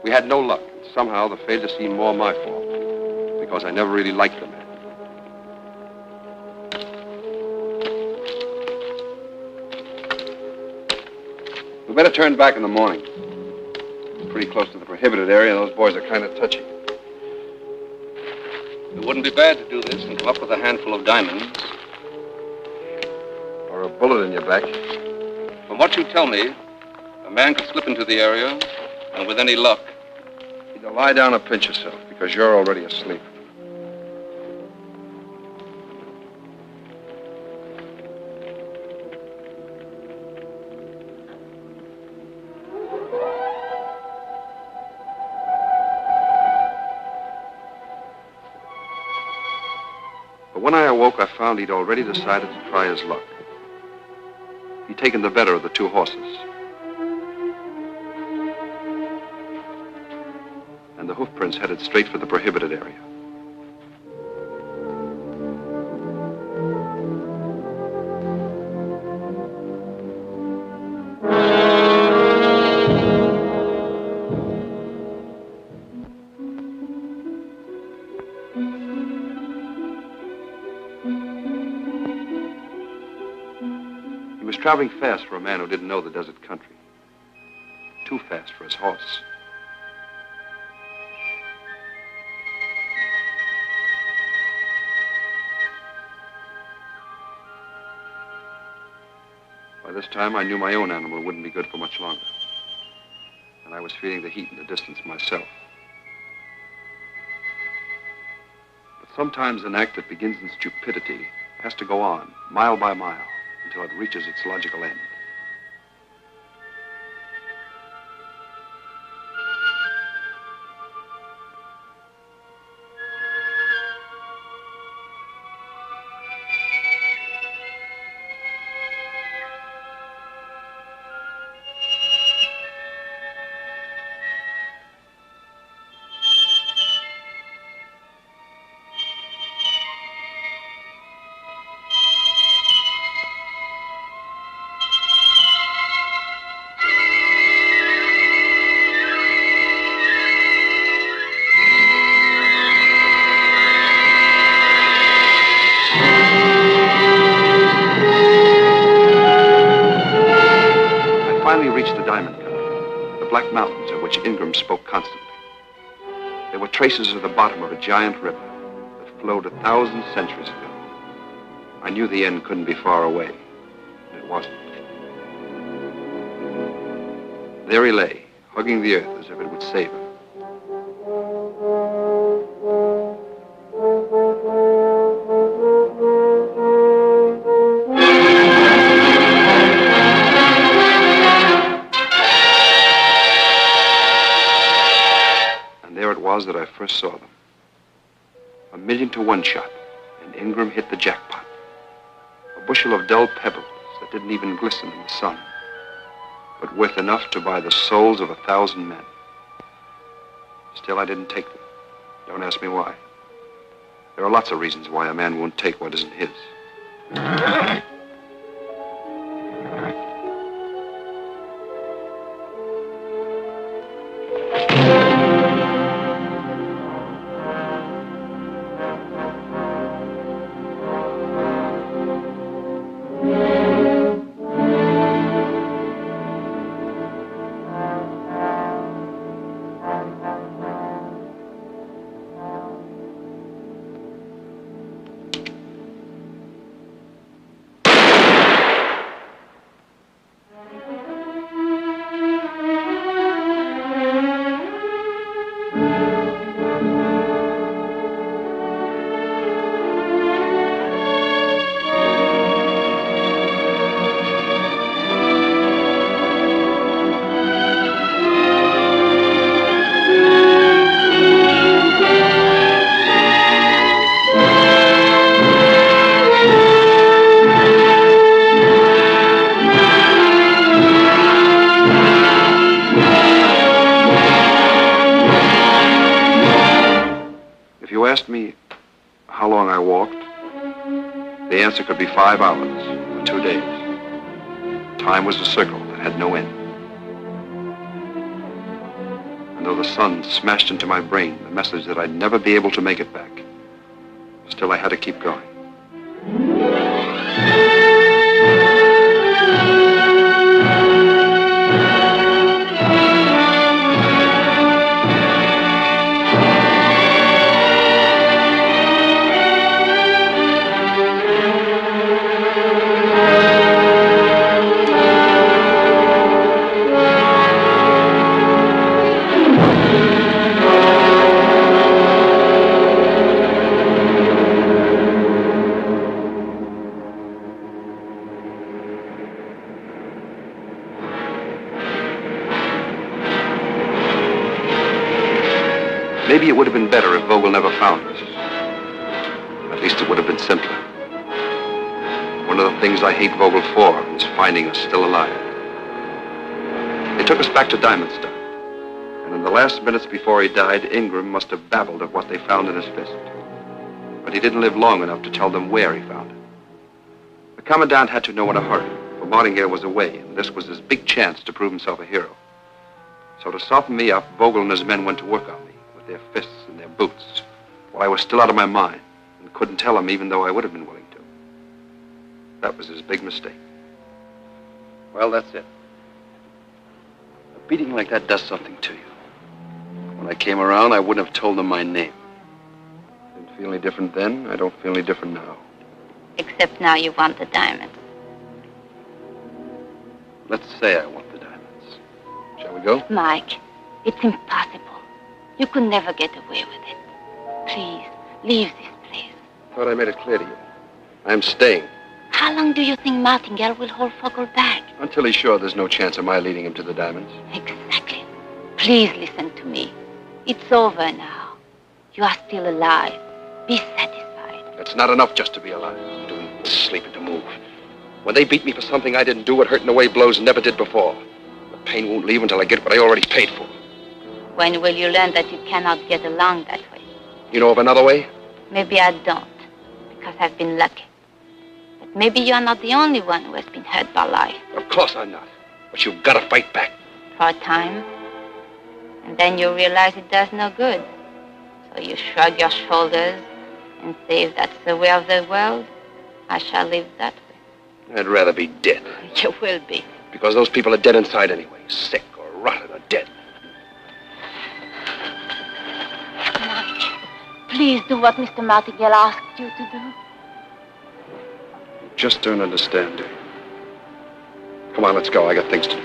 We had no luck, and somehow the failure seemed more my fault, because I never really liked the man. We better turn back in the morning. It's pretty close to the prohibited area, and those boys are kind of touchy. It wouldn't be bad to do this and come up with a handful of diamonds. Or a bullet in your back. From what you tell me, a man could slip into the area, and with any luck, either lie down or pinch yourself, because you're already asleep. But when I awoke, I found he'd already decided to try his luck. He'd taken the better of the 2 horses. And the hoof prints headed straight for the prohibited area. He was traveling fast for a man who didn't know the desert country. Too fast for his horse. By this time, I knew my own animal wouldn't be good for much longer. And I was feeling the heat in the distance myself. But sometimes an act that begins in stupidity has to go on, mile by mile, until it reaches its logical end. Traces of the bottom of a giant river that flowed 1,000 centuries ago. I knew the end couldn't be far away. It wasn't. There he lay, hugging the earth as if it would save him. was that I first saw them. 1,000,000 to 1 shot, and Ingram hit the jackpot. A bushel of dull pebbles that didn't even glisten in the sun, but worth enough to buy the souls of 1,000 men. Still, I didn't take them. Don't ask me why. There are lots of reasons why a man won't take what isn't his. The answer could be 5 hours or 2 days. Time was a circle that had no end. And though the sun smashed into my brain the message that I'd never be able to make it back, still I had to keep going. Maybe it would have been better if Vogel never found us. At least it would have been simpler. One of the things I hate Vogel for is finding us still alive. They took us back to Diamondstown, and in the last minutes before he died, Ingram must have babbled of what they found in his fist. But he didn't live long enough to tell them where he found it. The Commandant had to know in a hurry, for Martingale was away, and this was his big chance to prove himself a hero. So to soften me up, Vogel and his men went to work on me, their fists and their boots, while I was still out of my mind and couldn't tell him even though I would have been willing to. That was his big mistake. Well, that's it. A beating like that does something to you. When I came around, I wouldn't have told them my name. Didn't feel any different then. I don't feel any different now. Except now you want the diamonds. Let's say I want the diamonds. Shall we go? Mike, it's impossible. You could never get away with it. Please, leave this place. Thought I made it clear to you. I'm staying. How long do you think Martingale will hold Vogel back? Until he's sure there's no chance of my leading him to the diamonds. Exactly. Please listen to me. It's over now. You are still alive. Be satisfied. It's not enough just to be alive. Doing sleeping to move. When they beat me for something I didn't do, it hurt in a way blows never did before. The pain won't leave until I get what I already paid for. When will you learn that you cannot get along that way? You know of another way? Maybe I don't, because I've been lucky. But maybe you're not the only one who has been hurt by life. Of course I'm not. But you've got to fight back. For a time. And then you realize it does no good. So you shrug your shoulders and say, if that's the way of the world, I shall live that way. I'd rather be dead. You will be. Because those people are dead inside anyway. Sick or rotten or dead. Please do what Mr. Martingale asked you to do. You just don't understand, do you? Come on, let's go. I got things to do.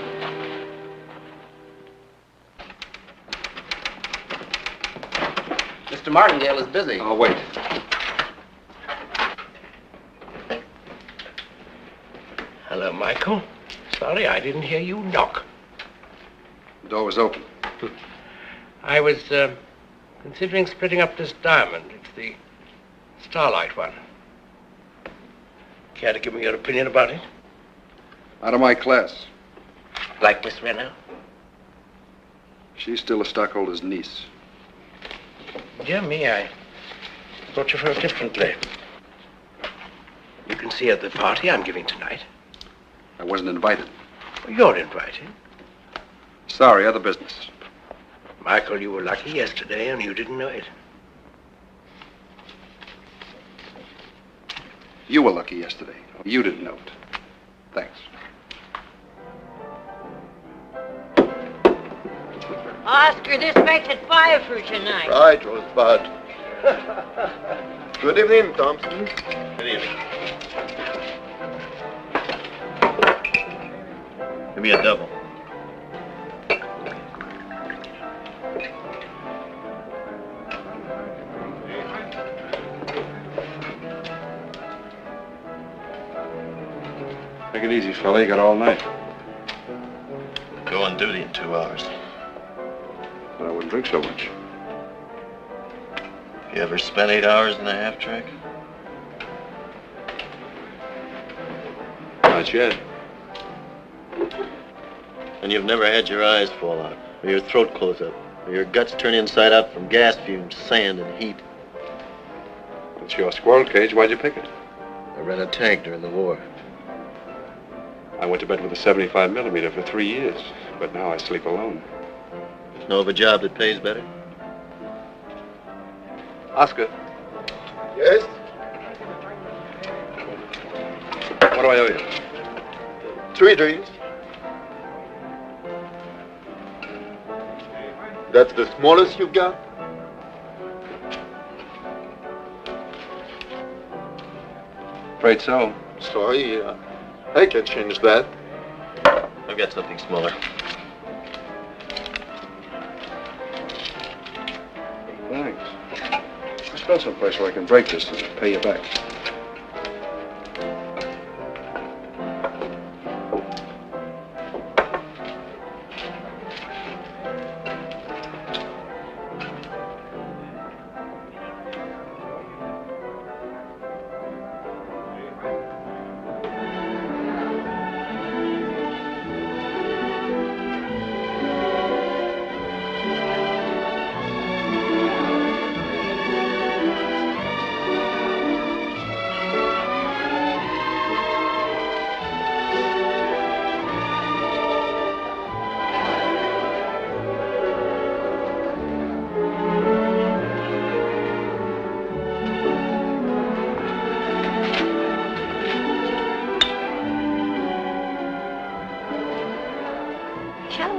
Mr. Martingale is busy. I'll wait. Hello, Michael. Sorry I didn't hear you knock. The door was open. I was Considering splitting up this diamond. It's the starlight one. Care to give me your opinion about it? Out of my class. Like Miss Renner? She's still a stockholder's niece. Dear me, I thought you felt differently. You can see her at the party I'm giving tonight. I wasn't invited. Well, you're invited. Sorry, other business. Michael, you were lucky yesterday and you didn't know it. You were lucky yesterday. You didn't know it. Thanks. Oscar, this makes it 5 for tonight. Right, Rosebud. Good evening, Thompson. Good evening. Give me a double. Take it easy, fella. You got all night. Go on duty in 2 hours. But I wouldn't drink so much. You ever spent 8 hours in a half track? Not yet. And you've never had your eyes fall out, or your throat close up, or your guts turn inside out from gas fumes, sand, and heat. It's your squirrel cage. Why'd you pick it? I ran a tank during the war. I went to bed with a 75 millimeter for 3 years, but now I sleep alone. Know of a job that pays better? Oscar. Yes? What do I owe you? 3 drinks. That's the smallest you've got? Afraid so. Sorry, I can change that. I've got something smaller. Thanks. Let's go someplace where I can break this and pay you back.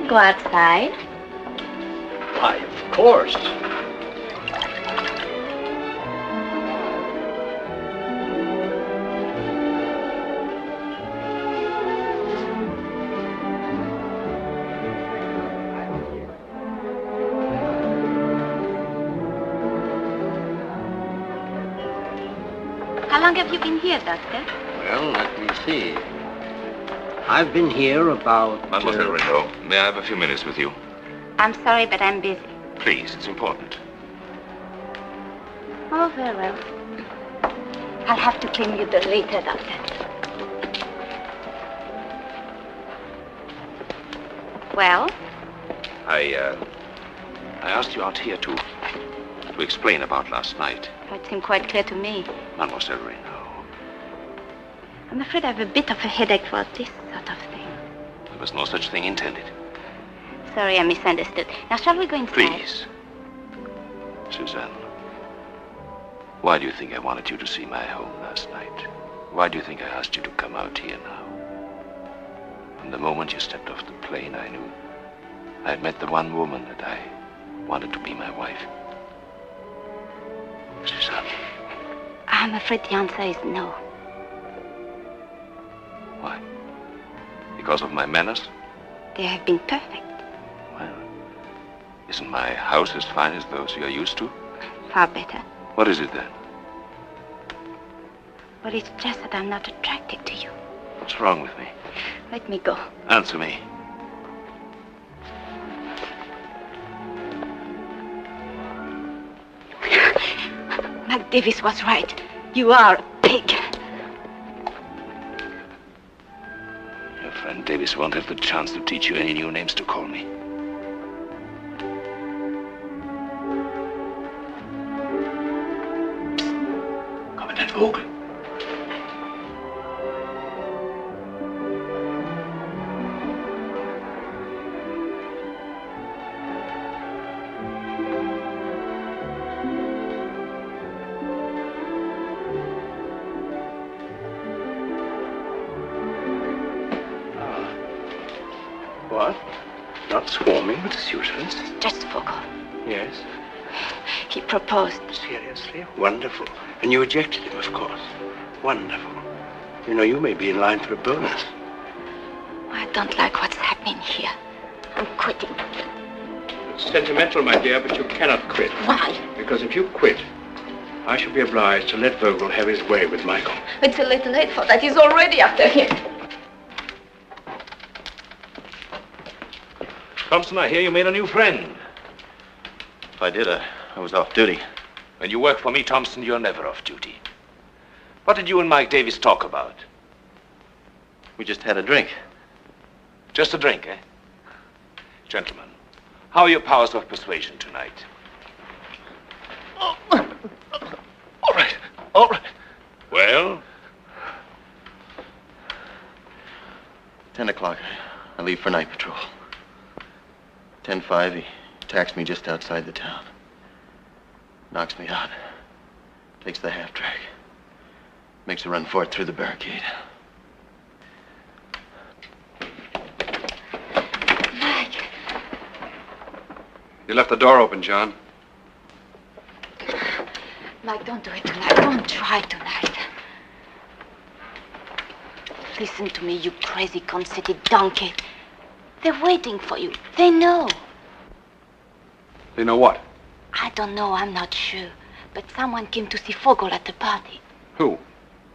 Go outside? Why, of course. How long have you been here, Doctor? Well, let me see. I've been here about... Mademoiselle Renaud, may I have a few minutes with you? I'm sorry, but I'm busy. Please, it's important. Oh, very well. I'll have to claim you later, Doctor. Well? I asked you out here to explain about last night. It seemed quite clear to me. Mademoiselle Renaud. I'm afraid I have a bit of a headache for this sort of thing. There was no such thing intended. Sorry, I misunderstood. Now, shall we go inside? Please. Suzanne, why do you think I wanted you to see my home last night? Why do you think I asked you to come out here now? From the moment you stepped off the plane, I knew I had met the one woman that I wanted to be my wife. Suzanne. I'm afraid the answer is no. Why? Because of my manners? They have been perfect. Well, isn't my house as fine as those you're used to? Far better. What is it then? Well, it's just that I'm not attracted to you. What's wrong with me? Let me go. Answer me. Davis was right. You are a pig. Your friend Davis won't have the chance to teach you any new names to call me. Commandant Vogel. What? Not swarming with suitors? Just Vogel. Yes. He proposed. Seriously? Wonderful. And you rejected him, of course. Wonderful. You know, you may be in line for a bonus. I don't like what's happening here. I'm quitting. It's sentimental, my dear, but you cannot quit. Why? Because if you quit, I shall be obliged to let Vogel have his way with Michael. It's a little late for that. He's already after him. Thompson, I hear you made a new friend. If I did, I was off duty. When you work for me, Thompson, you're never off duty. What did you and Mike Davis talk about? We just had a drink. Just a drink, eh? Gentlemen, how are your powers of persuasion tonight? All right. All right. Well? 10 o'clock. I leave for night patrol. 10:05, he attacks me just outside the town. Knocks me out. Takes the half-track. Makes a run for it through the barricade. Mike. You left the door open, John. Mike, don't do it tonight. Don't try tonight. Listen to me, you crazy, conceited donkey. They're waiting for you. They know. They know what? I don't know. I'm not sure. But someone came to see Vogel at the party. Who?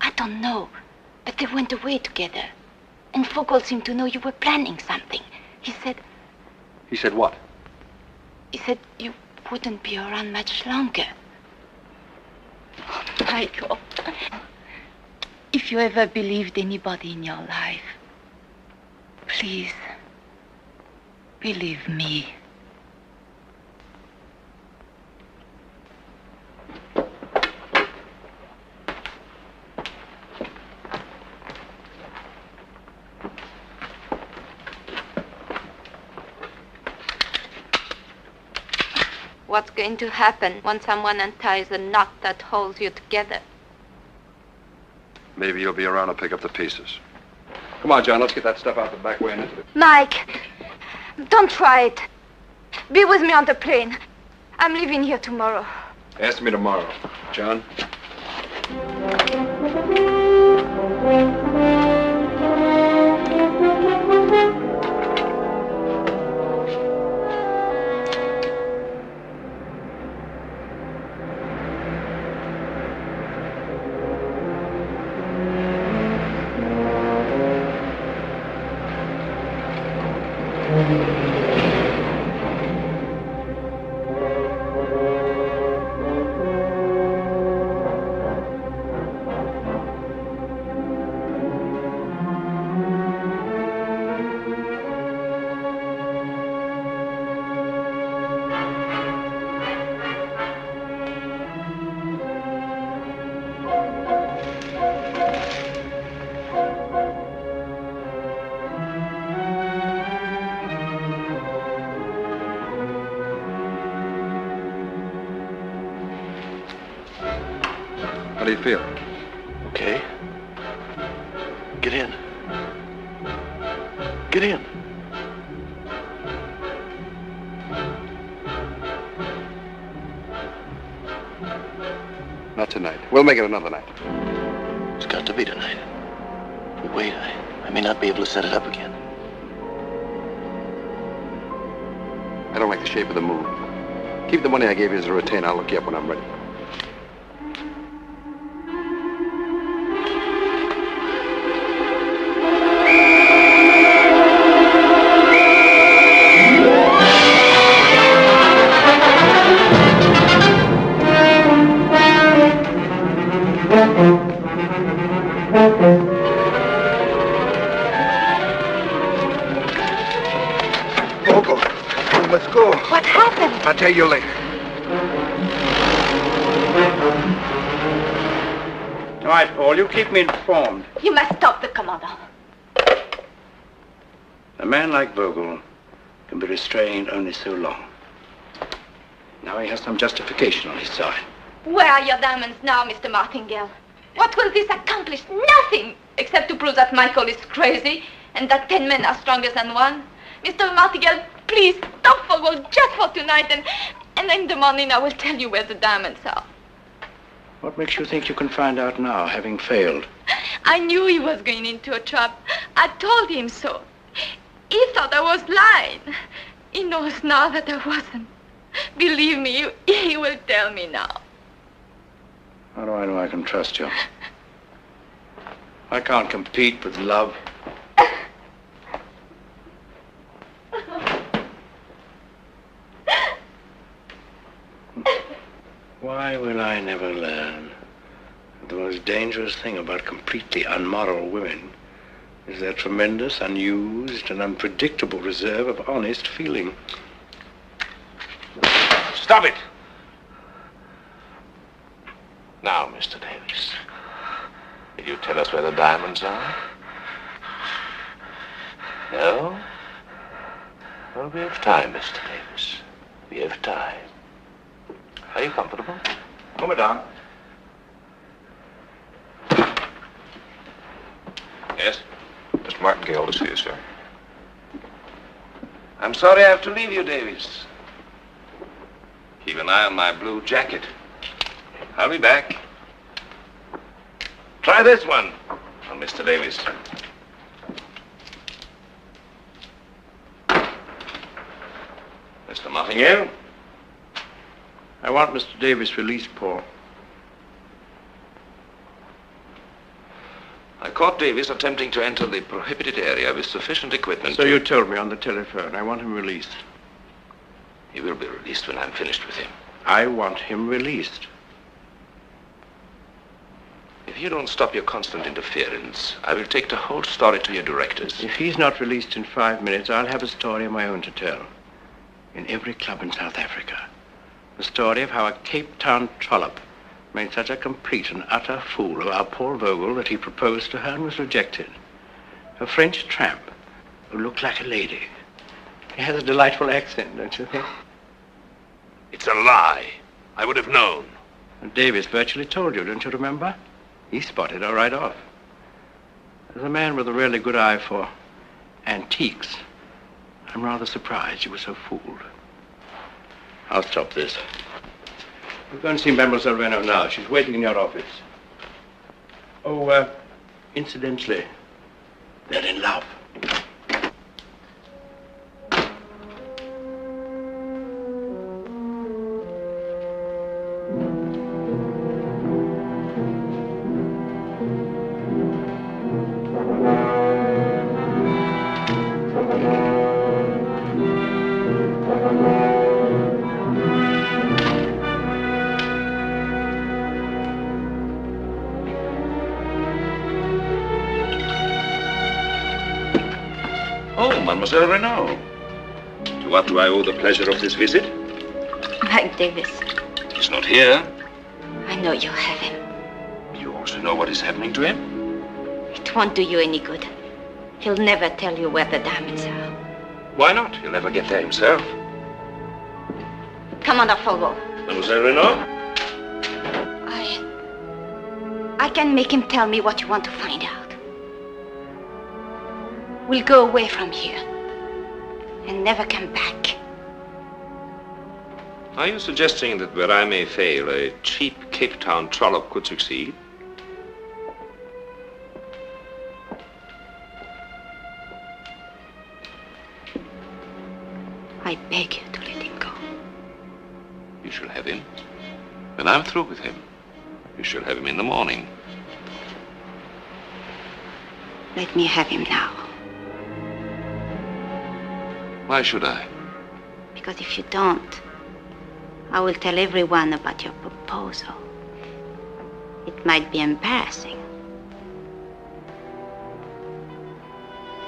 I don't know. But they went away together. And Vogel seemed to know you were planning something. He said... He said what? He said you wouldn't be around much longer. Oh, Michael. If you ever believed anybody in your life, please, believe me. What's going to happen when someone unties the knot that holds you together? Maybe you'll be around to pick up the pieces. Come on, John, let's get that stuff out the back way and into it. Mike, don't try it. Be with me on the plane. I'm leaving here tomorrow. Ask me tomorrow. John? How do you feel? Okay. Get in. Get in. Not tonight. We'll make it another night. It's got to be tonight. If we wait, I may not be able to set it up again. I don't like the shape of the moon. Keep the money I gave you as a retainer. I'll look you up when I'm ready. Vogel, we must go. What happened? I'll tell you later. All right, Paul, you keep me informed. You must stop the commandant. A man like Vogel can be restrained only so long. Now he has some justification on his side. Where are your diamonds now, Mr. Martingale? What will this accomplish? Nothing, except to prove that Michael is crazy and that 10 men are stronger than one. Mr. Martingale, please stop Vogel just for tonight, and in the morning I will tell you where the diamonds are. What makes you think you can find out now, having failed? I knew he was going into a trap. I told him so. He thought I was lying. He knows now that I wasn't. Believe me, he will tell me now. How do I know I can trust you? I can't compete with love. Why will I never learn that the most dangerous thing about completely unmoral women is their tremendous, unused, and unpredictable reserve of honest feeling? Stop it! Now, Mr. Davis, will you tell us where the diamonds are? No? Well, we have time, Mr. Davis. We have time. Are you comfortable? Oh, madame. Yes? Mr. Martingale to see you, sir. I'm sorry I have to leave you, Davis. Keep an eye on my blue jacket. I'll be back. Try this one on Mr. Davis. Mr. Martingale? I want Mr. Davis released, Paul. I caught Davis attempting to enter the prohibited area with sufficient equipment. So you told me on the telephone. I want him released. He will be released when I'm finished with him. I want him released. If you don't stop your constant interference, I will take the whole story to your directors. If he's not released in 5 minutes, I'll have a story of my own to tell. In every club in South Africa. The story of how a Cape Town trollop made such a complete and utter fool of our poor Vogel that he proposed to her and was rejected. A French tramp who looked like a lady. He has a delightful accent, don't you think? It's a lie. I would have known. And Davis virtually told you, don't you remember? He spotted her right off. As a man with a really good eye for antiques, I'm rather surprised you were so fooled. I'll stop this. We'll go and see Mademoiselle Renaud now. She's waiting in your office. Oh, incidentally, they're in love. Mademoiselle Renaud. To what do I owe the pleasure of this visit? Mike Davis. He's not here. I know you have him. You also know what is happening to him? It won't do you any good. He'll never tell you where the diamonds are. Why not? He'll never get there himself. Commander Fogo. Mademoiselle Renaud? I can make him tell me what you want to find out. We'll go away from here and never come back. Are you suggesting that where I may fail, a cheap Cape Town trollop could succeed? I beg you to let him go. You shall have him. When I'm through with him, you shall have him in the morning. Let me have him now. Why should I? Because if you don't, I will tell everyone about your proposal. It might be embarrassing.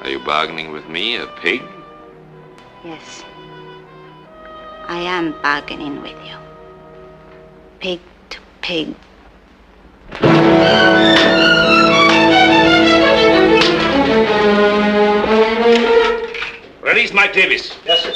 Are you bargaining with me, a pig? Yes. I am bargaining with you. Pig to pig. Release Mike Davis. Yes, sir.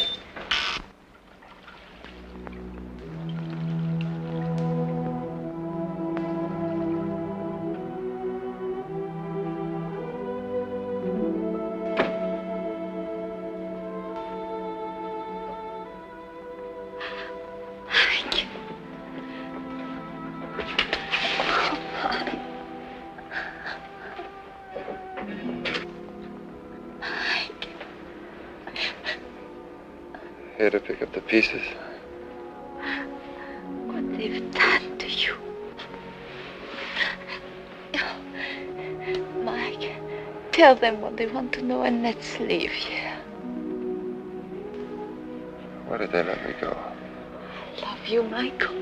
Here to pick up the pieces. What they've done to you. Mike, tell them what they want to know and let's leave here. Why did they let me go? I love you, Michael.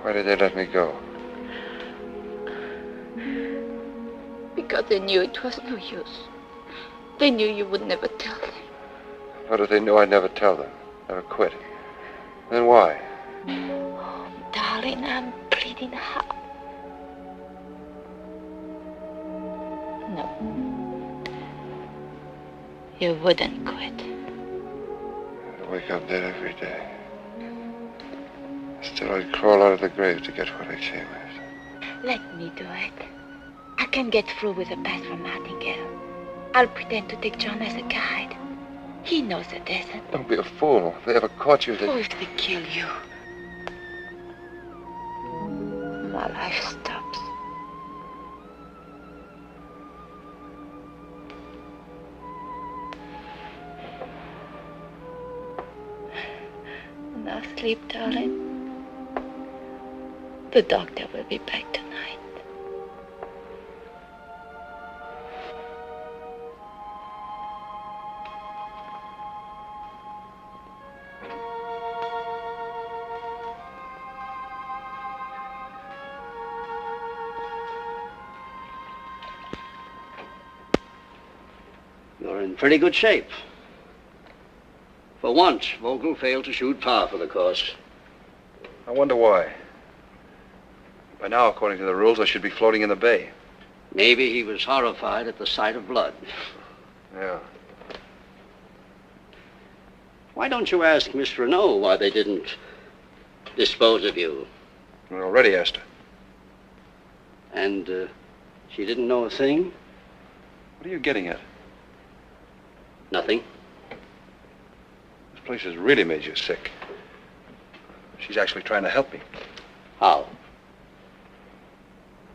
Why did they let me go? Because they knew it was no use. They knew you would never tell them. How did they know I'd never tell them? Never quit? Then why? Oh, darling, I'm bleeding hot. No. You wouldn't quit. I'd wake up dead every day. Still, I'd crawl out of the grave to get what I came after. Let me do it. I can get through with a pass from Martingale. I'll pretend to take John as a guide. He knows the desert. Don't be a fool. If they ever caught you, Oh, if they kill you, my life stops. Now sleep, darling. The doctor will be back tonight. You're in pretty good shape. For once, Vogel failed to shoot par for the course. I wonder why. By now, according to the rules, I should be floating in the bay. Maybe he was horrified at the sight of blood. Yeah. Why don't you ask Miss Renault why they didn't dispose of you? I already asked her. And she didn't know a thing? What are you getting at? Nothing. This place has really made you sick. She's actually trying to help me. How?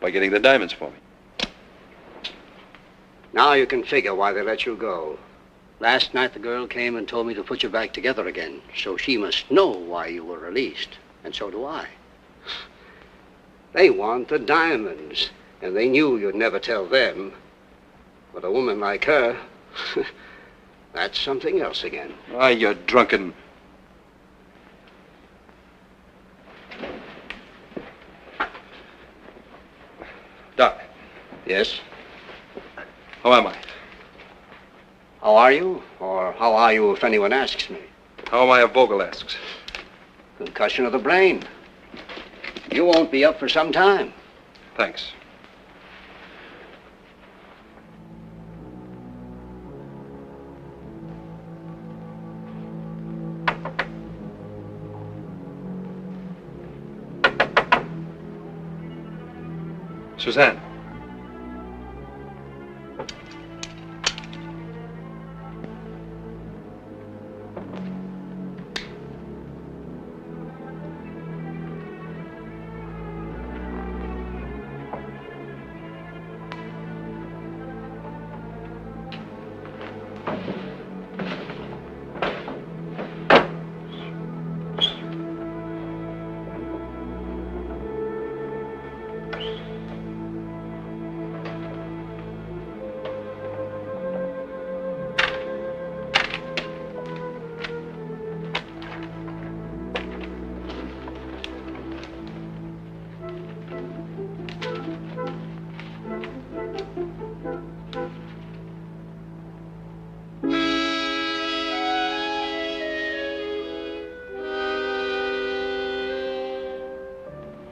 By getting the diamonds for me. Now you can figure why they let you go. Last night the girl came and told me to put you back together again, so she must know why you were released, and so do I. They want the diamonds, and they knew you'd never tell them. But a woman like her, that's something else again. Ah, you drunken... Doc. Yes? How am I? How are you? Or how are you if anyone asks me? How am I if Vogel asks? Concussion of the brain. You won't be up for some time. Thanks. Suzanne.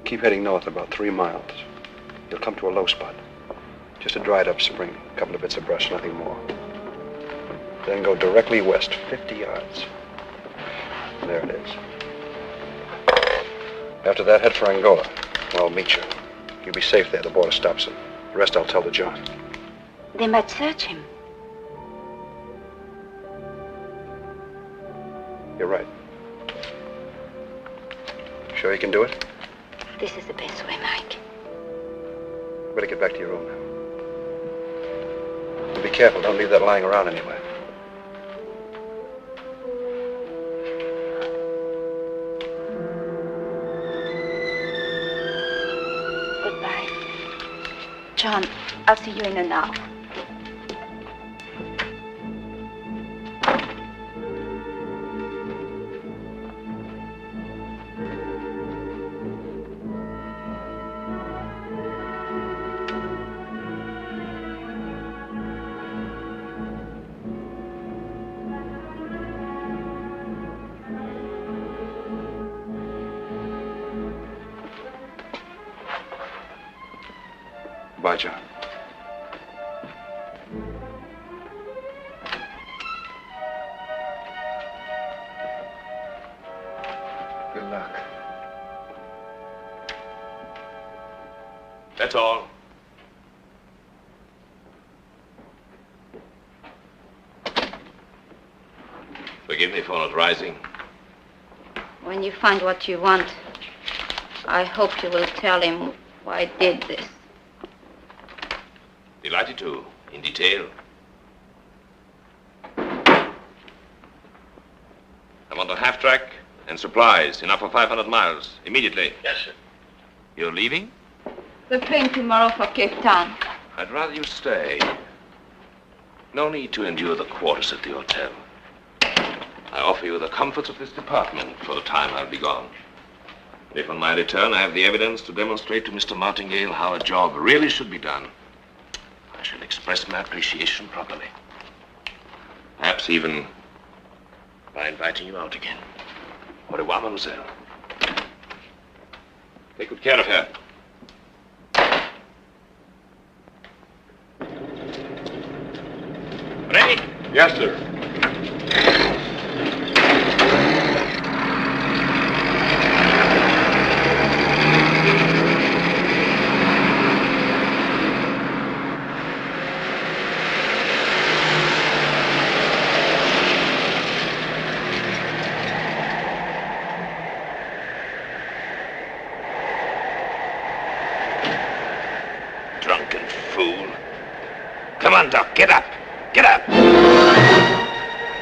Keep heading north about 3 miles. You'll come to a low spot. Just a dried up spring, a couple of bits of brush, nothing more. Then go directly west, 50 yards. There it is. After that, head for Angola. I'll meet you. You'll be safe there. The border stops them. The rest I'll tell to John. They might search him. You're right. Sure you can do it? This is the best way, Mike. Better get back to your room now. And be careful. Don't leave that lying around anywhere. Goodbye. John, I'll see you in an hour. Bye, John. Good luck. That's all. Forgive me for not rising. When you find what you want, I hope you will tell him why I did this. Delighted to, in detail. I want a half-track and supplies enough for 500 miles, immediately. Yes, sir. You're leaving? The plane tomorrow for Cape Town. I'd rather you stay. No need to endure the quarters at the hotel. I offer you the comforts of this department for the time I'll be gone. If on my return I have the evidence to demonstrate to Mr. Martingale how a job really should be done, I shall express my appreciation properly. Perhaps even by inviting you out again. Au revoir, mademoiselle. Take good care of her. Ready? Yes, sir. Drunken fool. Come on, Doc, get up. Get up.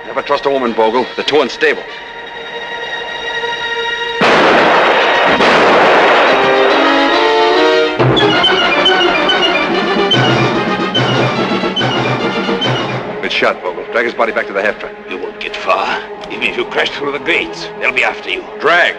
Never trust a woman, Bogle. They're too unstable. Good shot, Bogle. Drag his body back to the half-track. You won't get far. Even if you crash through the gates, they'll be after you. Drag.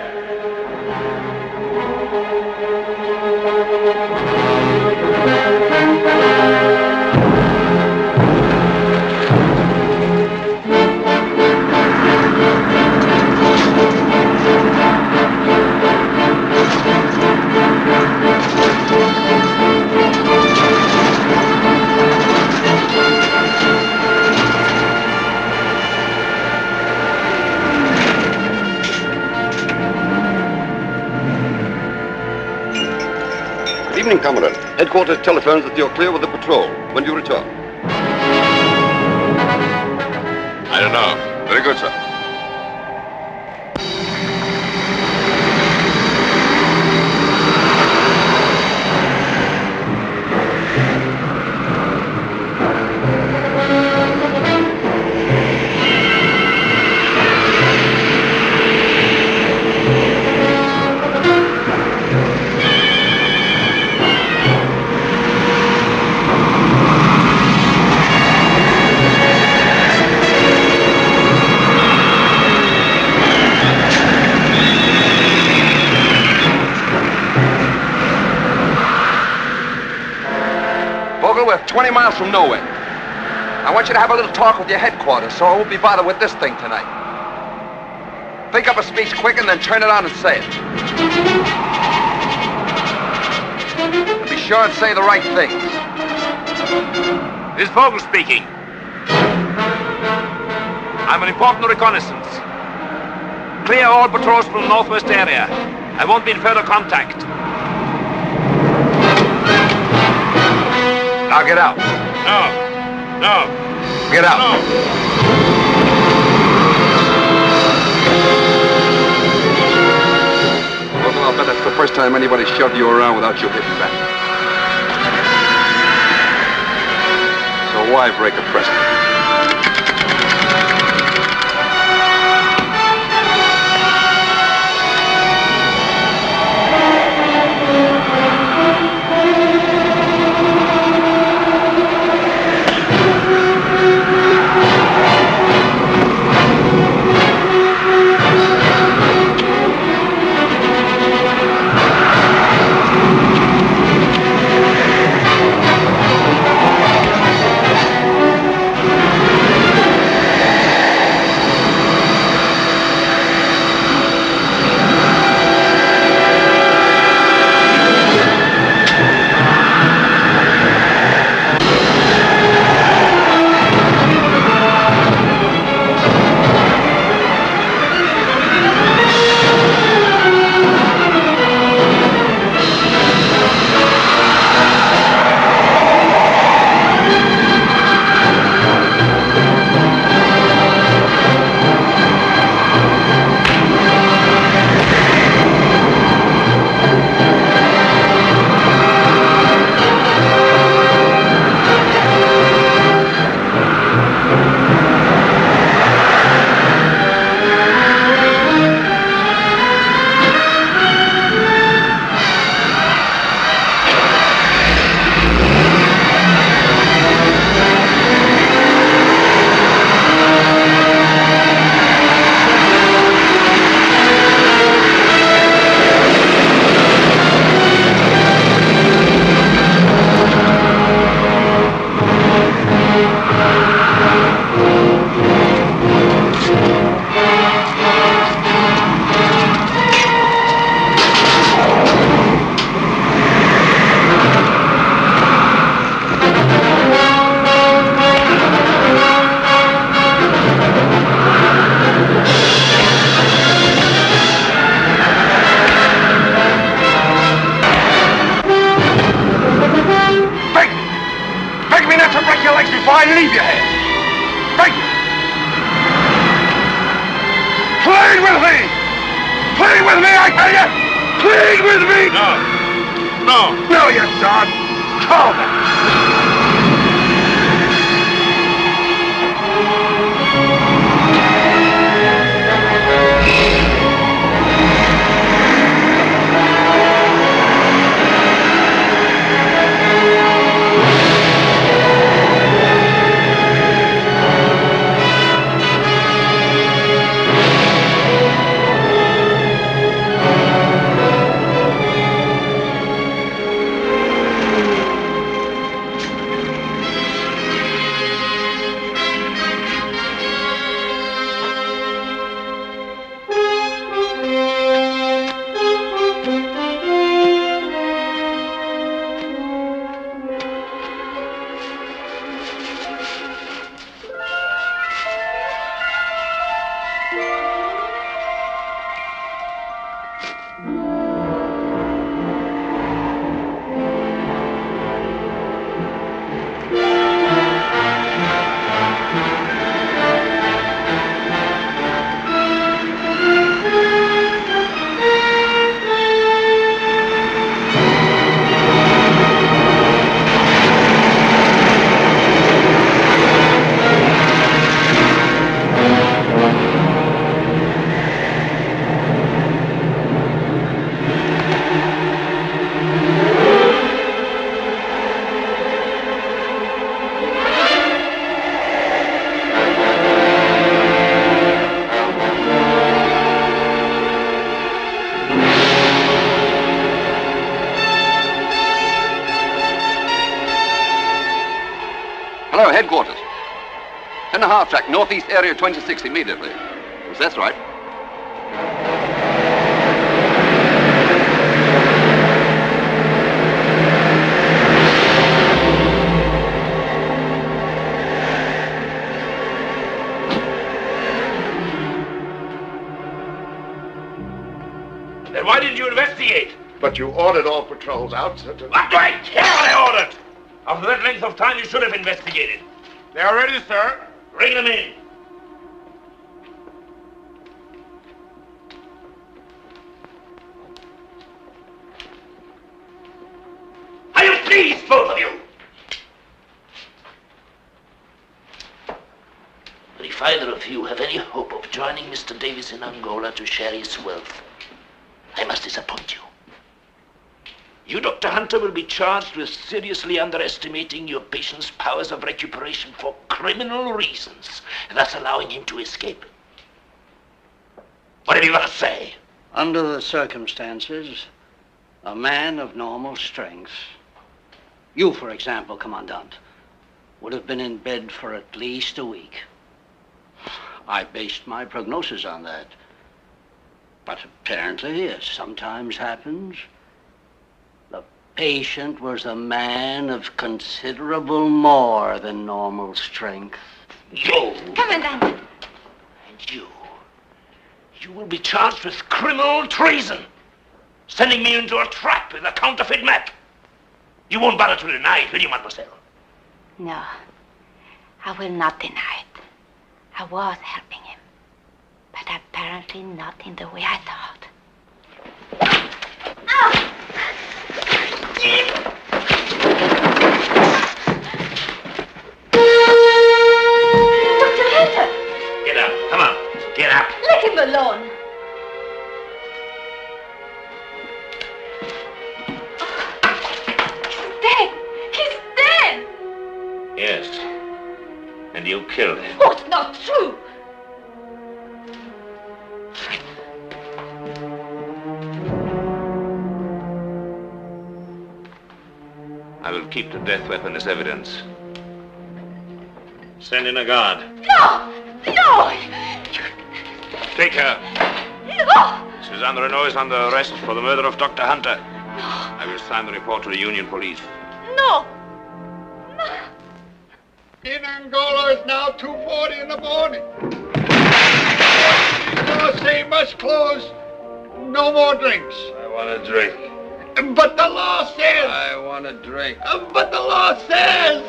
Good evening, Commandant. Headquarters telephones that you're clear with the patrol. When do you return? I don't know. Very good, sir. We're 20 miles from nowhere. I want you to have a little talk with your headquarters, so I won't be bothered with this thing tonight. Think up a speech quick and then turn it on and say it. sure and say the right things. This is Vogel speaking. I'm an important reconnaissance. Clear all patrols from the northwest area. I won't be in further contact. Now get out. No. Get out. No. Well, I'll bet that's the first time anybody shoved you around without you hitting back. So why break a precedent? Hello, headquarters. 10.5 track, northeast area 26 immediately. Yes, that's right. to investigate. But you ordered all patrols out, sir. What do I care what I ordered? After that length of time, you should have investigated. They are ready, sir. Bring them in. Are you pleased, both of you? But if either of you have any hope of joining Mr. Davis in Angola to share his wealth, I must disappoint you. You, Dr. Hunter, will be charged with seriously underestimating your patient's powers of recuperation for criminal reasons, thus allowing him to escape. What have you got to say? Under the circumstances, a man of normal strength, you, for example, Commandant, would have been in bed for at least a week. I based my prognosis on that. But apparently, as sometimes happens, the patient was a man of considerable more than normal strength. You! Commandant! And you will be charged with criminal treason, sending me into a trap with a counterfeit map. You won't bother to deny it, will you, mademoiselle? No, I will not deny it. I was helping him, but apparently not in the way I thought. Dr. Hunter! Get up, come on, get up. Let him alone. He's dead. He's dead. Yes, and you killed him. Oh, it's not true. I will keep the death weapon as evidence. Send in a guard. No! No! Take her. No! Suzanne Renault is under arrest for the murder of Dr. Hunter. I will sign the report to the Union Police. No! In Angola, it's now 2:40 in the morning. These laws say must close. No more drinks. I want a drink. But the law says. I want a drink. But the law says.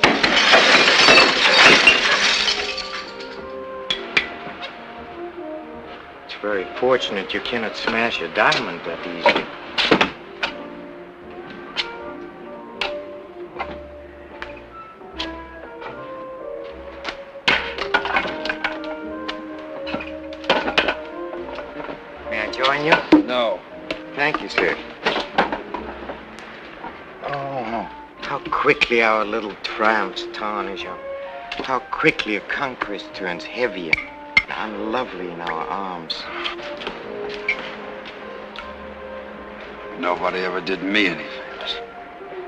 It's very fortunate you cannot smash a diamond that easily. May I join you? No. Thank you, sir. Oh, how quickly our little triumphs tarnish. How quickly a conquest turns heavier and unlovely in our arms. Nobody ever did me any favors.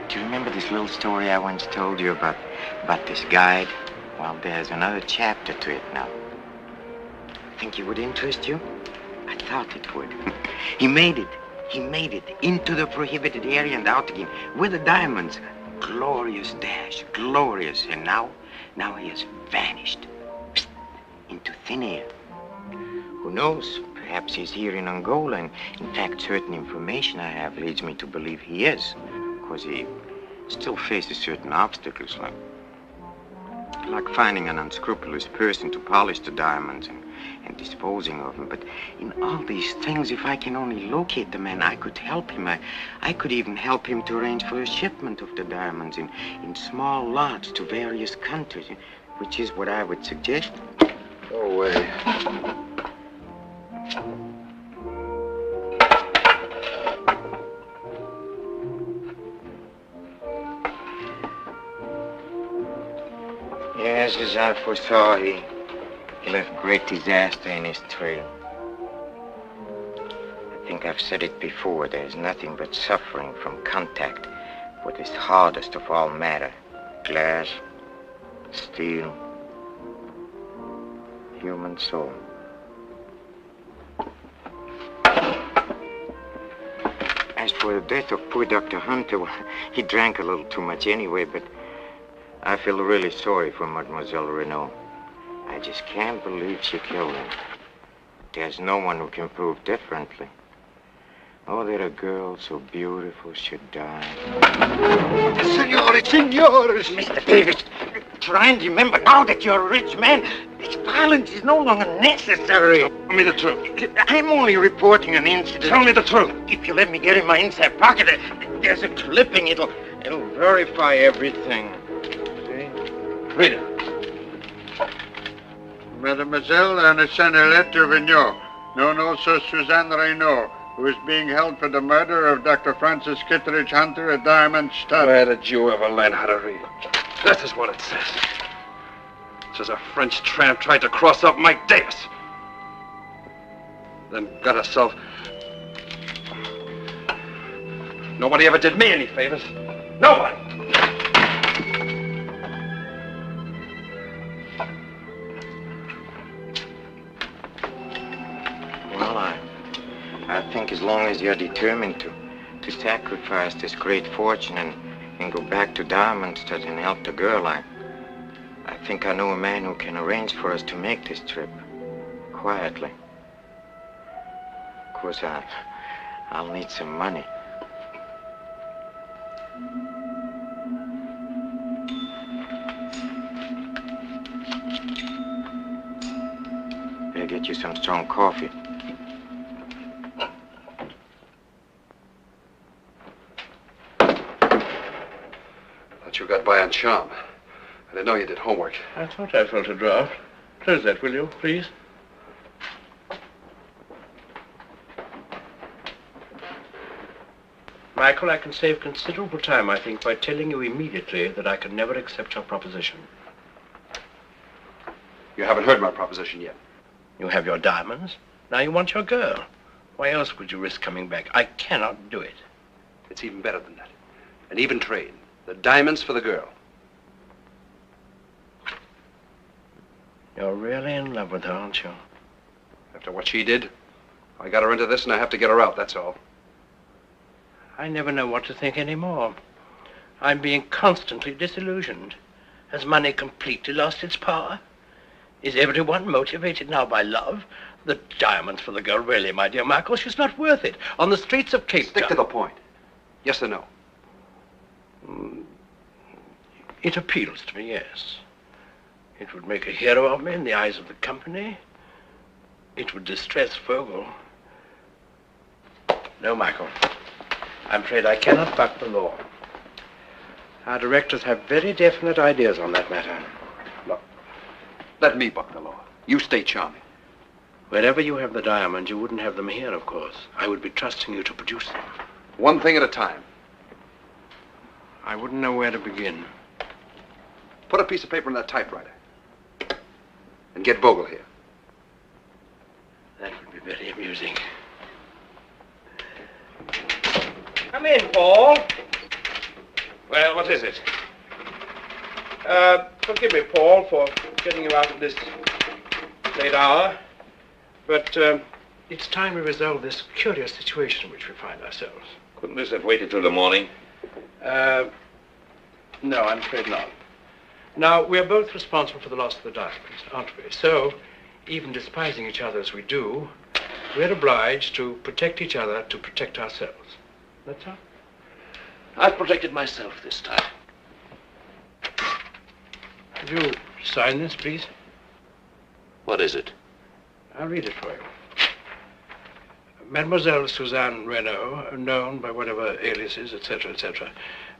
Do you remember this little story I once told you about this guide? Well, there's another chapter to it now. Think it would interest you? I thought it would. He made it. He made it into the prohibited area and out again with the diamonds. Glorious dash, glorious. And now he has vanished into thin air. Who knows? Perhaps he's here in Angola. And in fact, certain information I have leads me to believe he is. Because he still faces certain obstacles, like finding an unscrupulous person to polish the diamonds and disposing of them. But in all these things, if I can only locate the man, I could help him. I could even help him to arrange for a shipment of the diamonds in small lots to various countries, which is what I would suggest. Go away. Yes, as I foresaw, he left great disaster in his trail. I think I've said it before, there's nothing but suffering from contact with this hardest of all matter. Glass, steel, human soul. As for the death of poor Dr. Hunter, well, he drank a little too much anyway, but I feel really sorry for Mademoiselle Renault. I just can't believe she killed him. There's no one who can prove differently. Oh, that a girl so beautiful should die. Senores! Mr. Davis, try and remember now that you're a rich man. This violence is no longer necessary. Tell me the truth. I'm only reporting an incident. Tell me the truth. If you let me get in my inside pocket, there's a clipping. It'll verify everything. See? Read it. Mademoiselle Ernestine Lettre Vigneault, known also Suzanne Reynaud, who is being held for the murder of Dr. Francis Kittredge Hunter, a diamond stud. Where did you ever learn how to read? This is what it says. It says a French tramp tried to cross up Mike Davis. Then got herself... Nobody ever did me any favors. Nobody! Well, I think as long as you're determined to sacrifice this great fortune and go back to Darmstadt and help the girl, I think I know a man who can arrange for us to make this trip quietly. Of course, I'll need some money. Better get you some strong coffee. Thought you got by on charm. I didn't know you did homework. I thought I felt a draft. Close that, will you, please? Michael, I can save considerable time, I think, by telling you immediately that I can never accept your proposition. You haven't heard my proposition yet. You have your diamonds. Now you want your girl. Why else would you risk coming back? I cannot do it. It's even better than that. An even trade. The diamonds for the girl. You're really in love with her, aren't you? After what she did, I got her into this and I have to get her out, that's all. I never know what to think anymore. I'm being constantly disillusioned. Has money completely lost its power? Is everyone motivated now by love? The diamonds for the girl, really, my dear Michael, she's not worth it. On the streets of Cape Town... Stick to the point. Yes or no? It appeals to me, yes. It would make a hero of me in the eyes of the company. It would distress Vogel. No, Michael. I'm afraid I cannot buck the law. Our directors have very definite ideas on that matter. Look, let me buck the law. You stay charming. Wherever you have the diamonds, you wouldn't have them here, of course. I would be trusting you to produce them. One thing at a time. I wouldn't know where to begin. Put a piece of paper in that typewriter. And get Vogel here. That would be very amusing. Come in, Paul. Well, what is it? Forgive me, Paul, for getting you out at this late hour. But it's time we resolve this curious situation in which we find ourselves. Couldn't this have waited till the morning? No, I'm afraid not. Now, we're both responsible for the loss of the diamonds, aren't we? So, even despising each other as we do, we're obliged to protect each other to protect ourselves. That's all. I've protected myself this time. Could you sign this, please? What is it? I'll read it for you. Mademoiselle Suzanne Renaud, known by whatever aliases, etc., etc.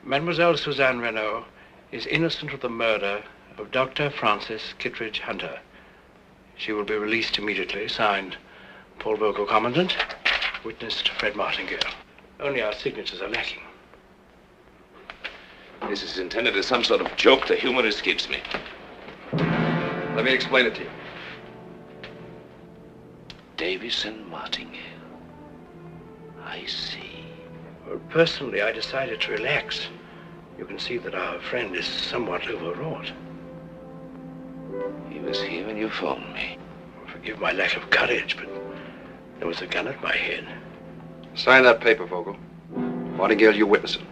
Mademoiselle Suzanne Renaud is innocent of the murder of Dr. Francis Kittredge Hunter. She will be released immediately. Signed, Paul Vogel, Commandant. Witnessed, Fred Martingale. Only our signatures are lacking. This is intended as some sort of joke. The humor escapes me. Let me explain it to you. Davis and Martingale. I see. Well, personally, I decided to relax. You can see that our friend is somewhat overwrought. He was here when you phoned me. Forgive my lack of courage, but there was a gun at my head. Sign that paper, Vogel. Martingale, you witness it.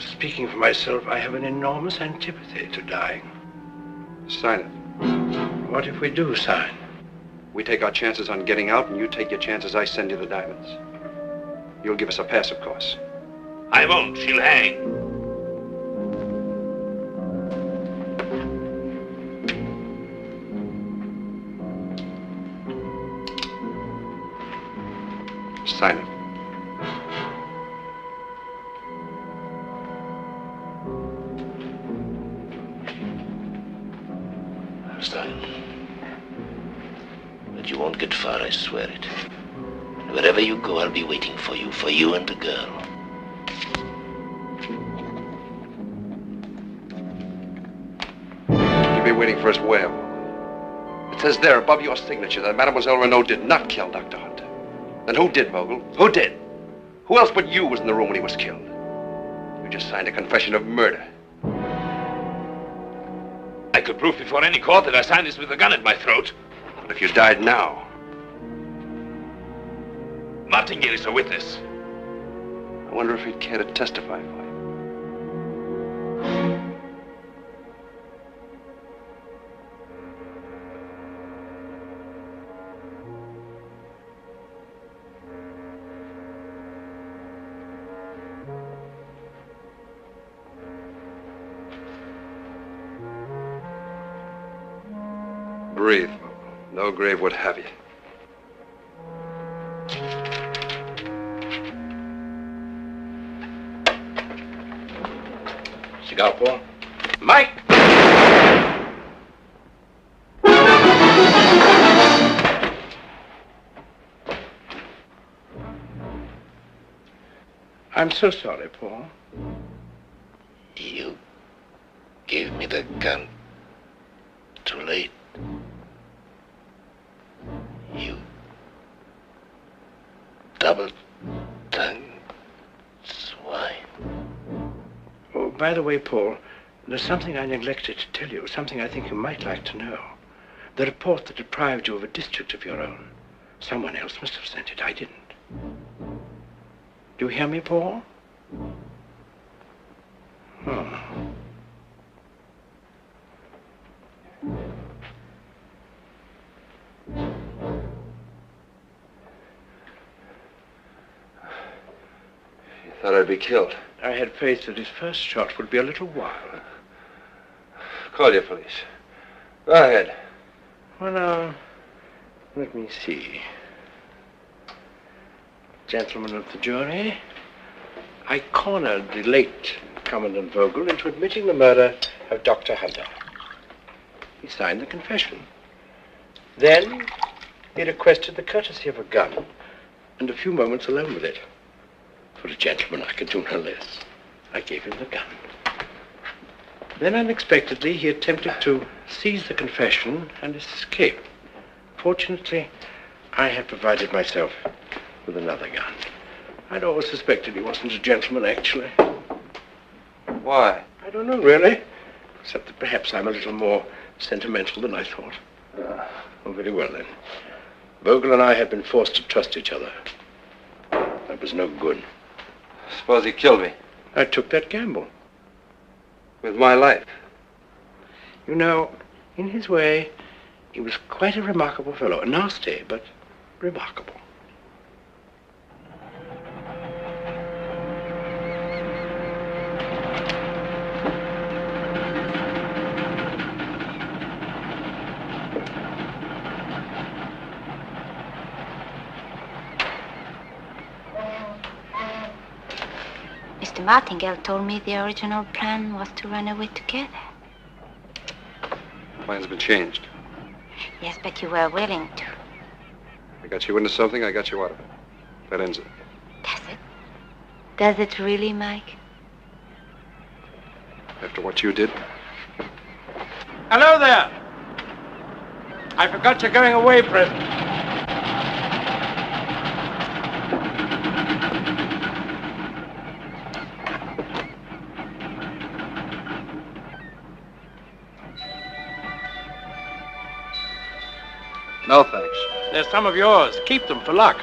Speaking for myself, I have an enormous antipathy to dying. Sign it. What if we do sign? We take our chances on getting out, and you take your chances I send you the diamonds. You'll give us a pass, of course. I won't. She'll hang. Sign it. Stein. But you won't get far, I swear it. Wherever you go, I'll be waiting for you and the girl. You'll be waiting for us where? It says there above your signature that Mademoiselle Renaud did not kill Dr. Hunter. Then who did, Vogel? Who did? Who else but you was in the room when he was killed? You just signed a confession of murder. I could prove before any court that I signed this with a gun at my throat. But if you died now... Martingale is a witness. I wonder if he'd care to testify for you. Breathe. No grave would have you. Cigar, Paul? Mike! I'm so sorry, Paul. You gave me the gun too late. You double-tongued swine. Oh, by the way, Paul, there's something I neglected to tell you, something I think you might like to know. The report that deprived you of a district of your own. Someone else must have sent it. I didn't. Do you hear me, Paul? Oh. You thought I'd be killed. I had faith that his first shot would be a little while. Call your police. Go ahead. Well, now, let me see. Gentlemen of the jury, I cornered the late Commandant Vogel into admitting the murder of Dr. Hunter. He signed the confession. Then he requested the courtesy of a gun and a few moments alone with it. For a gentleman, I could do no less. I gave him the gun. Then, unexpectedly, he attempted to seize the confession and escape. Fortunately, I had provided myself with another gun. I'd always suspected he wasn't a gentleman, actually. Why? I don't know, really. Except that perhaps I'm a little more sentimental than I thought. Oh, very well, then. Vogel and I had been forced to trust each other. That was no good. Suppose he killed me. I took that gamble. With my life. You know, in his way, he was quite a remarkable fellow. Nasty, but remarkable. Mr. Martingale told me the original plan was to run away together. Plan's been changed. Yes, but you were willing to. I got you into something, I got you out of it. That ends it. Does it really, Mike? After what you did? Hello there! I forgot your going away present. No, thanks. They're some of yours. Keep them for luck.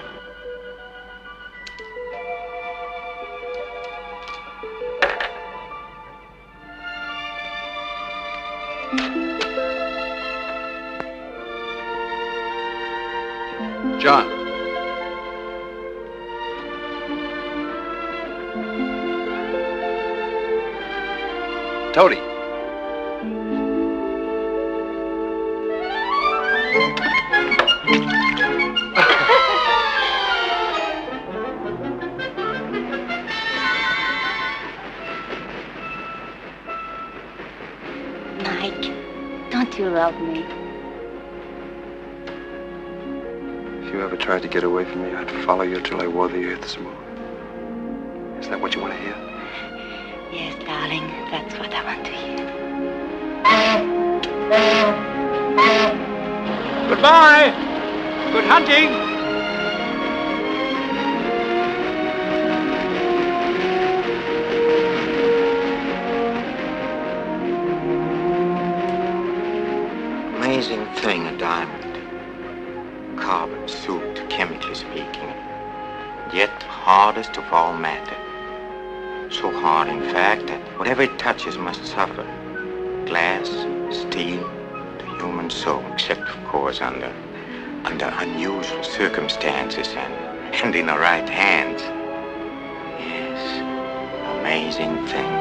John. Toady. Mike, don't you love me? If you ever tried to get away from me, I'd follow you till I wore the earth smooth. Is that what you want to hear? Yes, darling, that's what I want to hear. Goodbye. Good hunting. Amazing thing, a diamond. Carbon soup, chemically speaking. Yet hardest of all matter. So hard, in fact, that whatever it touches must suffer. Glass, steel, the human soul, except, of course, under unusual circumstances and in the right hands. Yes, amazing thing.